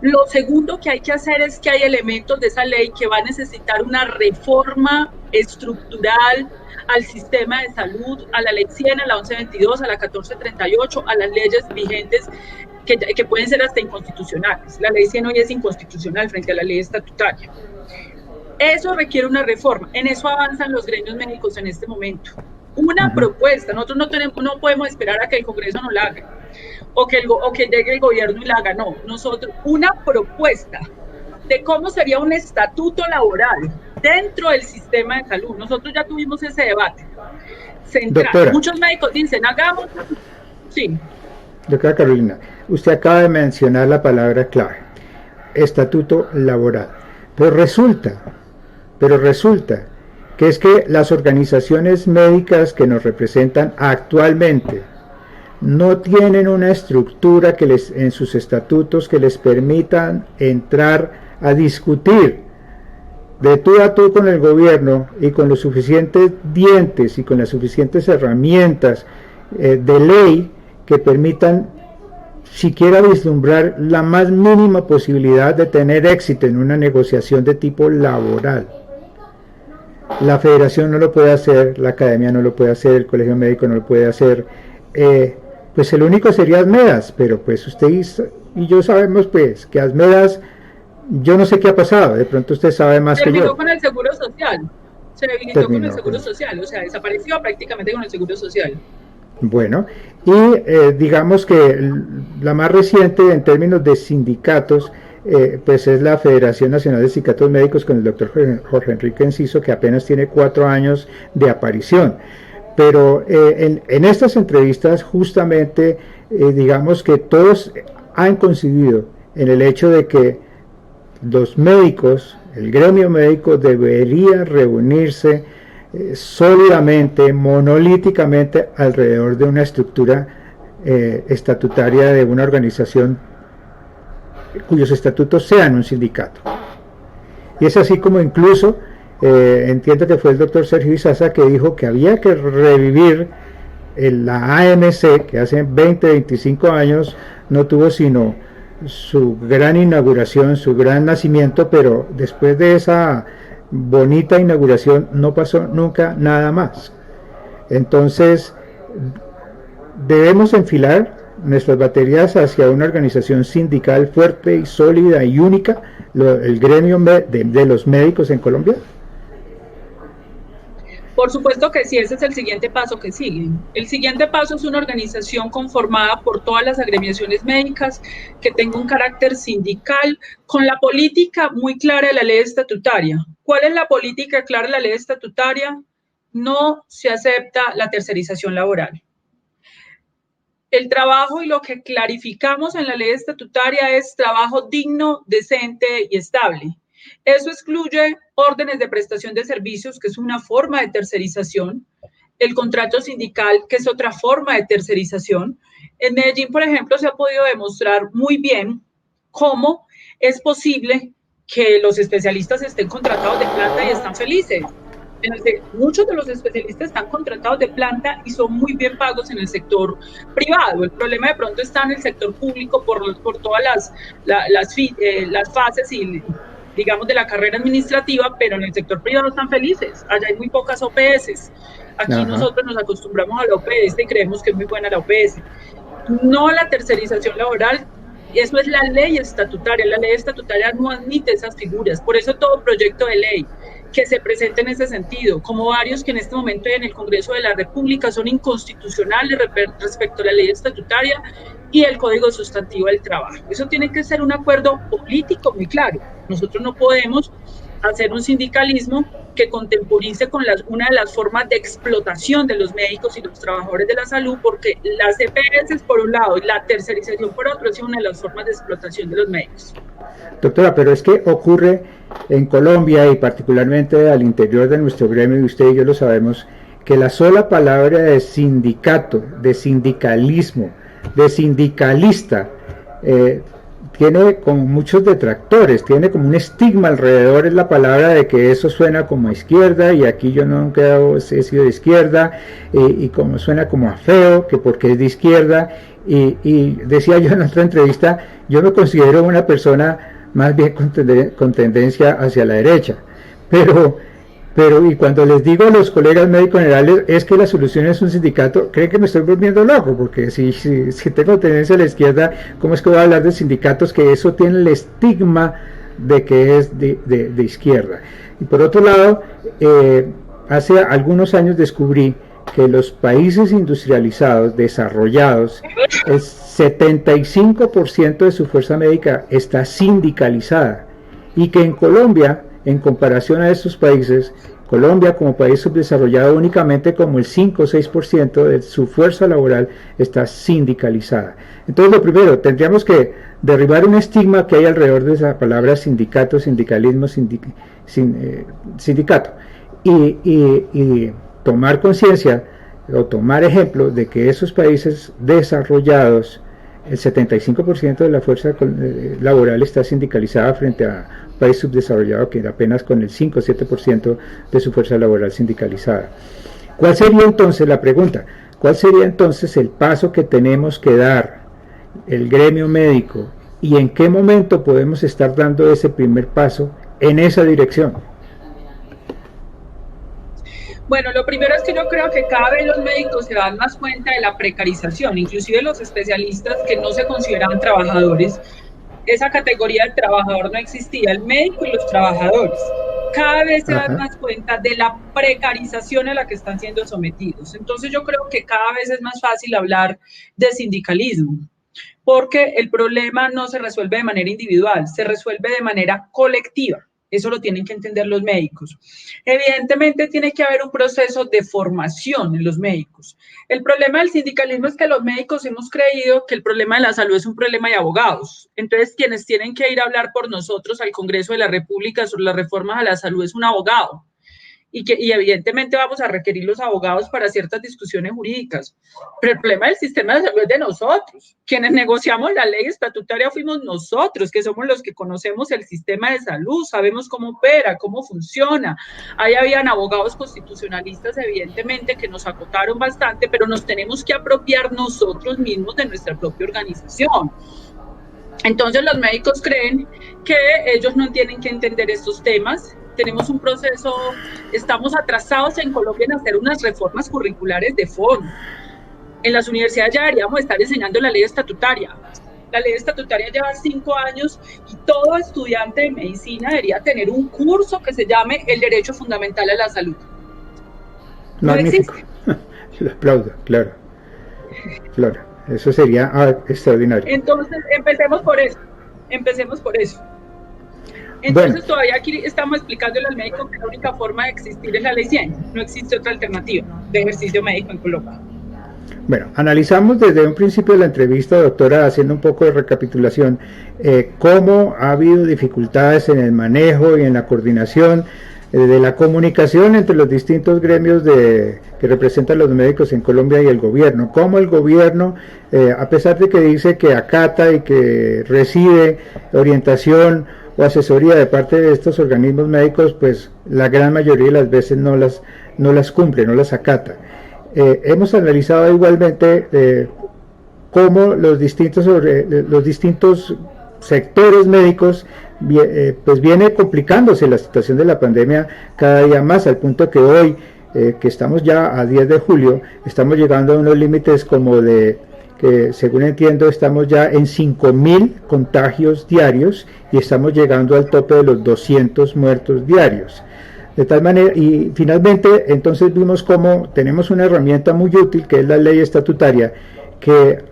Lo segundo que hay que hacer es que hay elementos de esa ley que va a necesitar una reforma estructural al sistema de salud, a la ley 100, a la 1122, a la 1438, a las leyes vigentes que pueden ser hasta inconstitucionales. La ley 100 hoy es inconstitucional frente a la ley estatutaria. Eso requiere una reforma. En eso avanzan los gremios médicos en este momento. Una propuesta. Nosotros no podemos esperar a que el Congreso nos la haga o que llegue el gobierno y la haga. No, nosotros una propuesta de cómo sería un estatuto laboral dentro del sistema de salud. Nosotros ya tuvimos ese debate central. Doctora. Muchos médicos dicen, hagamos... Sí. Doctora Carolina, usted acaba de mencionar la palabra clave, estatuto laboral, pero resulta que es que las organizaciones médicas que nos representan actualmente no tienen una estructura que en sus estatutos que les permitan entrar a discutir de tú a tú con el gobierno y con los suficientes dientes y con las suficientes herramientas de ley que permitan siquiera vislumbrar la más mínima posibilidad de tener éxito en una negociación de tipo laboral. La federación no lo puede hacer, la academia no lo puede hacer, el colegio médico no lo puede hacer, pues el único sería Asmedas, pero pues usted y yo sabemos pues que Asmedas, yo no sé qué ha pasado, de pronto usted sabe más que yo. Terminó con el seguro social, se debilitó con el seguro social, o sea, desapareció prácticamente con el seguro social. Bueno, y digamos que la más reciente en términos de sindicatos, pues es la Federación Nacional de Sindicatos Médicos con el doctor Jorge Enrique Enciso, que apenas tiene 4 años de aparición. Pero en estas entrevistas justamente digamos que todos han coincidido en el hecho de que los médicos, el gremio médico debería reunirse sólidamente, monolíticamente alrededor de una estructura estatutaria de una organización cuyos estatutos sean un sindicato. Y es así como incluso entiendo que fue el doctor Sergio Izaza que dijo que había que revivir la AMC, que hace 20-25 años no tuvo sino su gran inauguración, su gran nacimiento, pero después de esa bonita inauguración no pasó nunca nada más. Entonces debemos enfilar nuestras baterías hacia una organización sindical fuerte y sólida y única, el gremio de los médicos en Colombia. Por supuesto que sí, ese es el siguiente paso que sigue. El siguiente paso es una organización conformada por todas las agremiaciones médicas que tenga un carácter sindical, con la política muy clara de la ley estatutaria. ¿Cuál es la política clara de la ley estatutaria? No se acepta la tercerización laboral. El trabajo y lo que clarificamos en la ley estatutaria es trabajo digno, decente y estable. Eso excluye órdenes de prestación de servicios, que es una forma de tercerización, el contrato sindical, que es otra forma de tercerización. En Medellín, por ejemplo, se ha podido demostrar muy bien cómo es posible que los especialistas estén contratados de planta y están felices. Muchos de los especialistas están contratados de planta y son muy bien pagos en el sector privado. El problema de pronto está en el sector público por todas las fases y digamos de la carrera administrativa, pero en el sector privado están felices. Allá hay muy pocas OPS. Aquí nosotros nos acostumbramos a la OPS y creemos que es muy buena la OPS. No la tercerización laboral. Eso es la ley estatutaria. La ley estatutaria no admite esas figuras. Por eso todo proyecto de ley que se presente en ese sentido, como varios que en este momento en el Congreso de la República son inconstitucionales respecto a la ley estatutaria y el Código Sustantivo del Trabajo. Eso tiene que ser un acuerdo político muy claro. Nosotros no podemos hacer un sindicalismo que contemporice con una de las formas de explotación de los médicos y los trabajadores de la salud, porque las EPS por un lado y la tercerización por otro es una de las formas de explotación de los médicos. Doctora, pero es que ocurre en Colombia y particularmente al interior de nuestro gremio, y usted y yo lo sabemos, que la sola palabra de sindicato, de sindicalismo, de sindicalista, tiene como muchos detractores, tiene como un estigma alrededor, es la palabra de que eso suena como a izquierda y aquí yo nunca he sido de izquierda y como suena como a feo, que porque es de izquierda y decía yo en otra entrevista, yo me considero una persona más bien con tendencia hacia la derecha, pero y cuando les digo a los colegas médicos generales es que la solución es un sindicato, creen que me estoy volviendo loco, porque si tengo tendencia a la izquierda, ¿cómo es que voy a hablar de sindicatos que eso tiene el estigma de que es de izquierda? Y por otro lado, hace algunos años descubrí que los países industrializados, desarrollados, el 75% de su fuerza médica está sindicalizada y que en Colombia en comparación a estos países, Colombia como país subdesarrollado únicamente como el 5 o 6% de su fuerza laboral está sindicalizada. Entonces lo primero, tendríamos que derribar un estigma que hay alrededor de esa palabra sindicato, sindicalismo, sindicato y tomar conciencia o tomar ejemplo de que esos países desarrollados, el 75% de la fuerza laboral está sindicalizada frente a un país subdesarrollado que apenas con el 5 o 7% de su fuerza laboral sindicalizada. ¿Cuál sería entonces la pregunta? ¿Cuál sería entonces el paso que tenemos que dar el gremio médico y en qué momento podemos estar dando ese primer paso en esa dirección? Bueno, lo primero es que yo creo que cada vez los médicos se dan más cuenta de la precarización, inclusive los especialistas que no se consideraban trabajadores. Esa categoría del trabajador no existía, el médico y los trabajadores. Cada vez se dan más cuenta de la precarización a la que están siendo sometidos. Entonces yo creo que cada vez es más fácil hablar de sindicalismo, porque el problema no se resuelve de manera individual, se resuelve de manera colectiva. Eso lo tienen que entender los médicos. Evidentemente tiene que haber un proceso de formación en los médicos. El problema del sindicalismo es que los médicos hemos creído que el problema de la salud es un problema de abogados. Entonces, quienes tienen que ir a hablar por nosotros al Congreso de la República sobre las reformas a la salud es un abogado. Y evidentemente vamos a requerir los abogados para ciertas discusiones jurídicas. Pero el problema del sistema de salud es de nosotros. Quienes negociamos la ley estatutaria fuimos nosotros, que somos los que conocemos el sistema de salud, sabemos cómo opera, cómo funciona. Ahí habían abogados constitucionalistas, evidentemente, que nos acotaron bastante, pero nos tenemos que apropiar nosotros mismos de nuestra propia organización. Entonces los médicos creen que ellos no tienen que entender estos temas. Tenemos un proceso, estamos atrasados en Colombia en hacer unas reformas curriculares de fondo. En las universidades ya deberíamos estar enseñando la ley estatutaria. La ley estatutaria lleva 5 años y todo estudiante de medicina debería tener un curso que se llame el derecho fundamental a la salud. Magnífico. Lo aplaudo, claro. Claro, eso sería extraordinario. Entonces, empecemos por eso. Entonces, bueno, todavía aquí estamos explicándole al médico que la única forma de existir es la ley 100. No existe otra alternativa de ejercicio médico en Colombia. Bueno, analizamos desde un principio de la entrevista, doctora, haciendo un poco de recapitulación, cómo ha habido dificultades en el manejo y en la coordinación de la comunicación entre los distintos gremios que representan los médicos en Colombia y el gobierno. Cómo el gobierno, a pesar de que dice que acata y que recibe orientación o asesoría de parte de estos organismos médicos, pues la gran mayoría de las veces no las cumple, no las acata. Hemos analizado igualmente cómo los distintos sectores médicos pues viene complicándose la situación de la pandemia cada día más, al punto que hoy, que estamos ya a 10 de julio, estamos llegando a unos límites como que según entiendo estamos ya en 5.000 contagios diarios y estamos llegando al tope de los 200 muertos diarios. De tal manera, y finalmente entonces vimos cómo tenemos una herramienta muy útil que es la ley estatutaria, que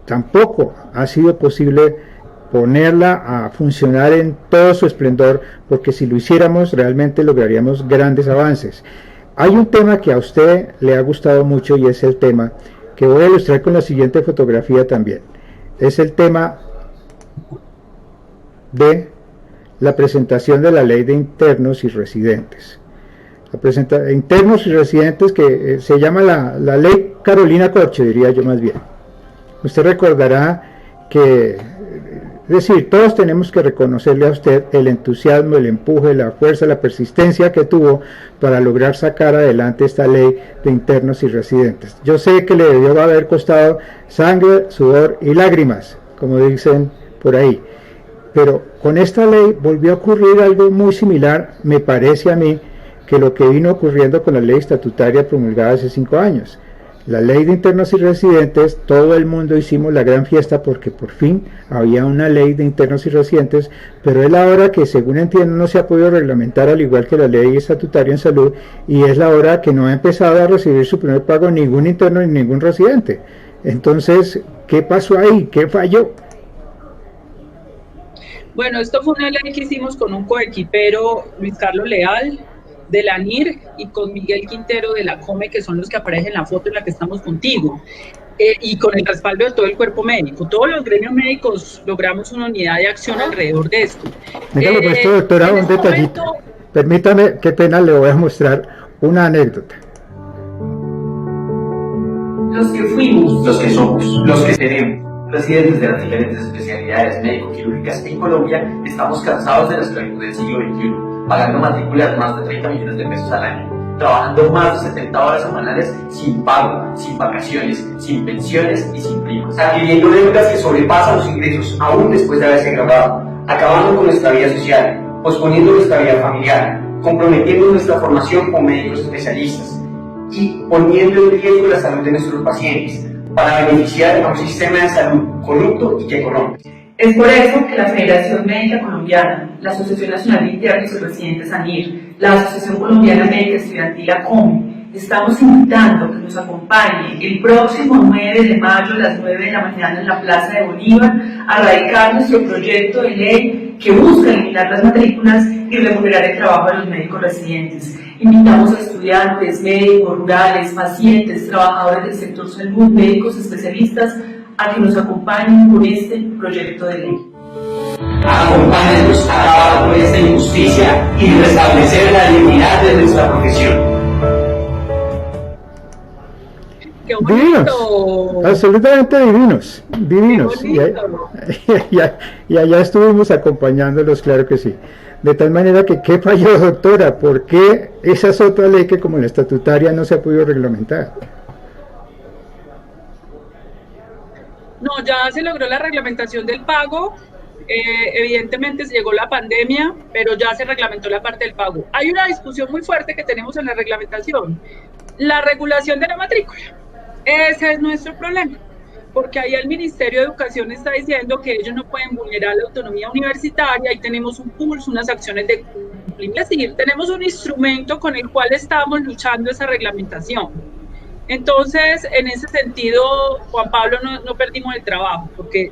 tampoco ha sido posible ponerla a funcionar en todo su esplendor, porque si lo hiciéramos realmente lograríamos grandes avances. Hay un tema que a usted le ha gustado mucho y es el tema que voy a ilustrar con la siguiente fotografía también. Es el tema de la presentación de la ley de internos y residentes. Internos y residentes que se llama la ley Carolina Corche, diría yo más bien. Usted recordará que, es decir, todos tenemos que reconocerle a usted el entusiasmo, el empuje, la fuerza, la persistencia que tuvo para lograr sacar adelante esta ley de internos y residentes. Yo sé que le debió haber costado sangre, sudor y lágrimas, como dicen por ahí, pero con esta ley volvió a ocurrir algo muy similar, me parece a mí, que lo que vino ocurriendo con la ley estatutaria promulgada hace 5 años. La ley de internos y residentes, todo el mundo hicimos la gran fiesta porque por fin había una ley de internos y residentes, pero es la hora que, según entiendo, no se ha podido reglamentar al igual que la ley estatutaria en salud, y es la hora que no ha empezado a recibir su primer pago ningún interno ni ningún residente. Entonces, ¿qué pasó ahí? ¿Qué falló? Bueno, esto fue una ley que hicimos con un coequipero, Luis Carlos Leal, de la NIR, y con Miguel Quintero de la COME, que son los que aparecen en la foto en la que estamos contigo, y con el respaldo de todo el cuerpo médico. Todos los gremios médicos logramos una unidad de acción alrededor de esto. Dígame, pues, doctora, un detallito. Permítame, qué pena, le voy a mostrar una anécdota. Los que fuimos, los que somos, los que seremos, residentes de las diferentes especialidades médico-quirúrgicas en Colombia, estamos cansados de la esclavitud del siglo XXI, pagando matrículas más de 30 millones de pesos al año, trabajando más de 70 horas semanales sin pago, sin vacaciones, sin pensiones y sin primas, adquiriendo deudas que sobrepasan los ingresos aún después de haberse graduado, acabando con nuestra vida social, posponiendo nuestra vida familiar, comprometiendo nuestra formación como médicos especialistas y poniendo en riesgo la salud de nuestros pacientes para beneficiar a un sistema de salud corrupto y que corrompe. Es por eso que la Federación Médica Colombiana, la Asociación Nacional de Internos y Residentes ANIR, la Asociación Colombiana Médica Estudiantil ACOME, estamos invitando que nos acompañe el próximo 9 de mayo a las 9 de la mañana en la Plaza de Bolívar a radicar nuestro proyecto de ley que busca eliminar las matrículas y remunerar el trabajo de los médicos residentes. Invitamos a estudiantes, médicos, rurales, pacientes, trabajadores del sector salud, médicos especialistas a que nos acompañen con este proyecto de ley. Acompáñenos a acabar con esta injusticia y restablecer la dignidad de nuestra profesión. Divinos, absolutamente divinos, divinos. Y allá estuvimos acompañándolos, claro que sí. De tal manera que, ¿qué falló, doctora? ¿Por qué esa es otra ley que como la estatutaria no se ha podido reglamentar? No, ya se logró la reglamentación del pago. Evidentemente llegó la pandemia, pero ya se reglamentó la parte del pago. Hay una discusión muy fuerte que tenemos en la reglamentación, la regulación de la matrícula. Ese es nuestro problema, porque ahí el Ministerio de Educación está diciendo que ellos no pueden vulnerar la autonomía universitaria y tenemos un pulso, unas acciones de cumplimiento. Es decir, tenemos un instrumento con el cual estamos luchando esa reglamentación. Entonces, en ese sentido, Juan Pablo, no perdimos el trabajo, porque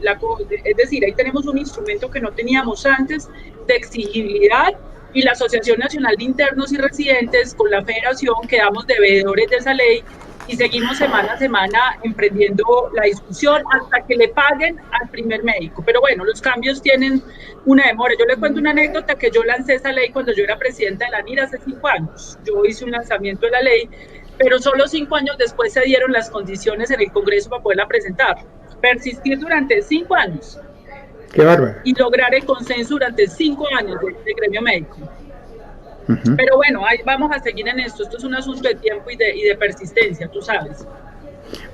es decir, ahí tenemos un instrumento que no teníamos antes de exigibilidad, y la Asociación Nacional de Internos y Residentes con la Federación quedamos devedores de esa ley y seguimos semana a semana emprendiendo la discusión hasta que le paguen al primer médico. Pero bueno, los cambios tienen una demora. Yo le cuento una anécdota, que yo lancé esa ley cuando yo era presidenta de la NIR hace 5 años. Yo hice un lanzamiento de la ley, pero solo 5 años después se dieron las condiciones en el Congreso para poderla presentar. Persistir durante 5 años. ¡Qué bárbaro! Y lograr el consenso durante 5 años de gremio médico. Pero bueno, ahí vamos a seguir en esto. Esto es un asunto de tiempo y de persistencia, tú sabes.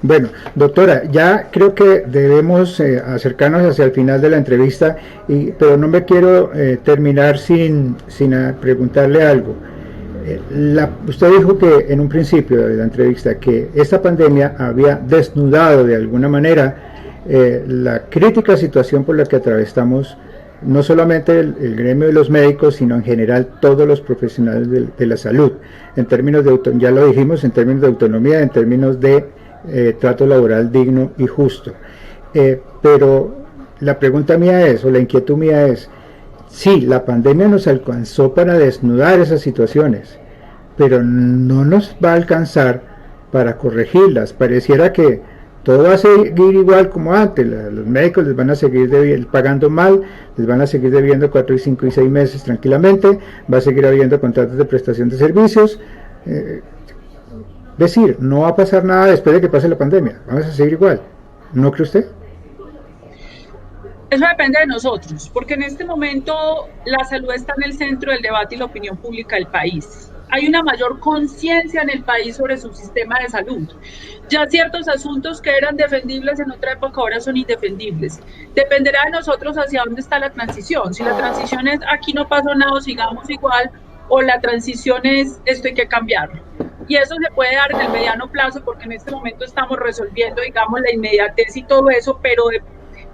Bueno, doctora, ya creo que debemos acercarnos hacia el final de la entrevista, pero no me quiero terminar sin preguntarle algo. Usted dijo que en un principio de la entrevista que esta pandemia había desnudado de alguna manera la crítica situación por la que atravesamos no solamente el gremio de los médicos, sino en general todos los profesionales de la salud, en términos de, ya lo dijimos, en términos de autonomía, en términos de trato laboral digno y justo. Pero la pregunta mía es, o la inquietud mía es, sí, la pandemia nos alcanzó para desnudar esas situaciones, pero no nos va a alcanzar para corregirlas. Pareciera que todo va a seguir igual como antes. Los médicos les van a seguir pagando mal, les van a seguir debiendo 4, 5 y 6 meses tranquilamente, va a seguir habiendo contratos de prestación de servicios. Decir, no va a pasar nada después de que pase la pandemia, vamos a seguir igual. ¿No cree usted? Eso depende de nosotros, porque en este momento la salud está en el centro del debate y la opinión pública del país. Hay una mayor conciencia en el país sobre su sistema de salud. Ya ciertos asuntos que eran defendibles en otra época ahora son indefendibles. Dependerá de nosotros hacia dónde está la transición. Si la transición es aquí no pasó nada, sigamos igual, o la transición es esto hay que cambiarlo. Y eso se puede dar en el mediano plazo, porque en este momento estamos resolviendo, digamos, la inmediatez y todo eso, pero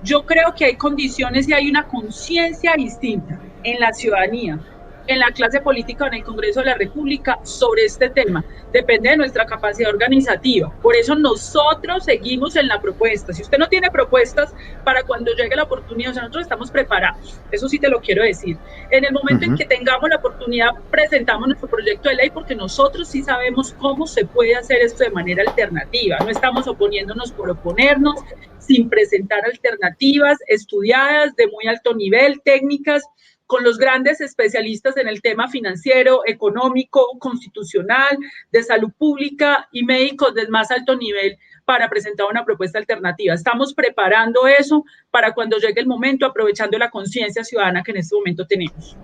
yo creo que hay condiciones y hay una conciencia distinta en la ciudadanía en la clase política o en el Congreso de la República sobre este tema. Depende de nuestra capacidad organizativa. Por eso nosotros seguimos en la propuesta. Si usted no tiene propuestas, para cuando llegue la oportunidad, o sea, nosotros estamos preparados. Eso sí te lo quiero decir. En el momento en que tengamos la oportunidad, presentamos nuestro proyecto de ley, porque nosotros sí sabemos cómo se puede hacer esto de manera alternativa. No estamos oponiéndonos por oponernos, sin presentar alternativas estudiadas de muy alto nivel, técnicas, con los grandes especialistas en el tema financiero, económico, constitucional, de salud pública y médicos del más alto nivel para presentar una propuesta alternativa. Estamos preparando eso para cuando llegue el momento, aprovechando la conciencia ciudadana que en este momento tenemos.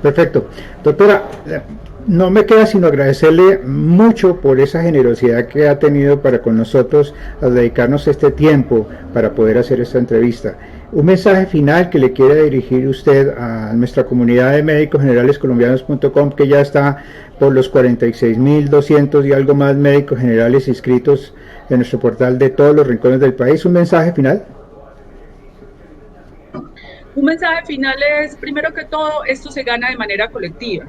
Perfecto. Doctora, no me queda sino agradecerle mucho por esa generosidad que ha tenido para con nosotros al dedicarnos este tiempo para poder hacer esta entrevista. Un mensaje final que le quiera dirigir usted a nuestra comunidad de médicos generales colombianos.com, que ya está por los 46.200 y algo más médicos generales inscritos en nuestro portal de todos los rincones del país. Un mensaje final. Un mensaje final es, primero que todo, esto se gana de manera colectiva.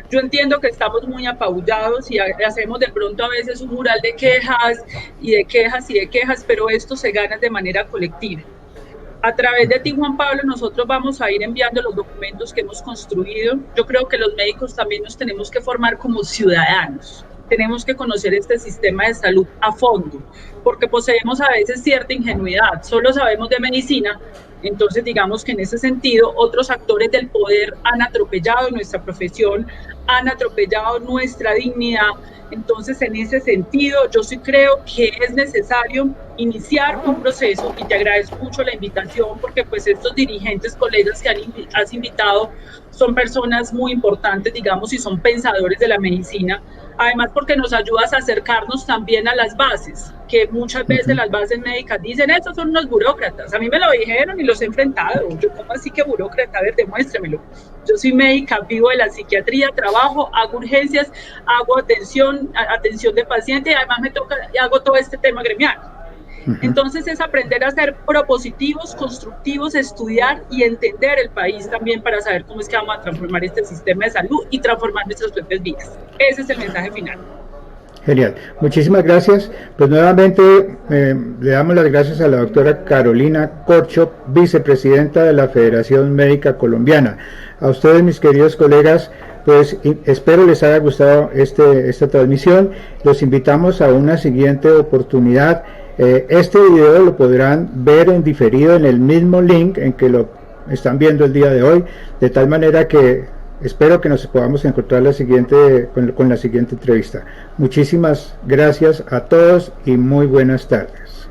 Yo entiendo que estamos muy apabullados y hacemos de pronto a veces un mural de quejas y de quejas y de quejas, pero esto se gana de manera colectiva. A través de ti, Juan Pablo, nosotros vamos a ir enviando los documentos que hemos construido. Yo creo que los médicos también nos tenemos que formar como ciudadanos. Tenemos que conocer este sistema de salud a fondo, porque poseemos a veces cierta ingenuidad. Solo sabemos de medicina, entonces digamos que en ese sentido otros actores del poder han atropellado nuestra profesión, han atropellado nuestra dignidad. Entonces, en ese sentido, yo sí creo que es necesario iniciar un proceso, y te agradezco mucho la invitación, porque pues estos dirigentes, colegas que has invitado, son personas muy importantes, digamos, y son pensadores de la medicina. Además, porque nos ayudas a acercarnos también a las bases, que muchas veces las bases médicas dicen, estos son unos burócratas. A mí me lo dijeron y los he enfrentado. Yo, ¿cómo así que burócrata? A ver, demuéstremelo. Yo soy médica, vivo de la psiquiatría, trabajo, hago urgencias, hago atención de pacientes y además me toca, hago todo este tema gremial. Entonces es aprender a ser propositivos, constructivos, estudiar y entender el país también para saber cómo es que vamos a transformar este sistema de salud y transformar nuestras propias vidas. Ese es el mensaje final. Genial, muchísimas gracias. Pues nuevamente le damos las gracias a la doctora Carolina Corcho, vicepresidenta de la Federación Médica Colombiana. A ustedes, mis queridos colegas, pues espero les haya gustado esta transmisión. Los invitamos a una siguiente oportunidad. Este video lo podrán ver en diferido en el mismo link en que lo están viendo el día de hoy, de tal manera que espero que nos podamos encontrar con la siguiente entrevista. Muchísimas gracias a todos y muy buenas tardes.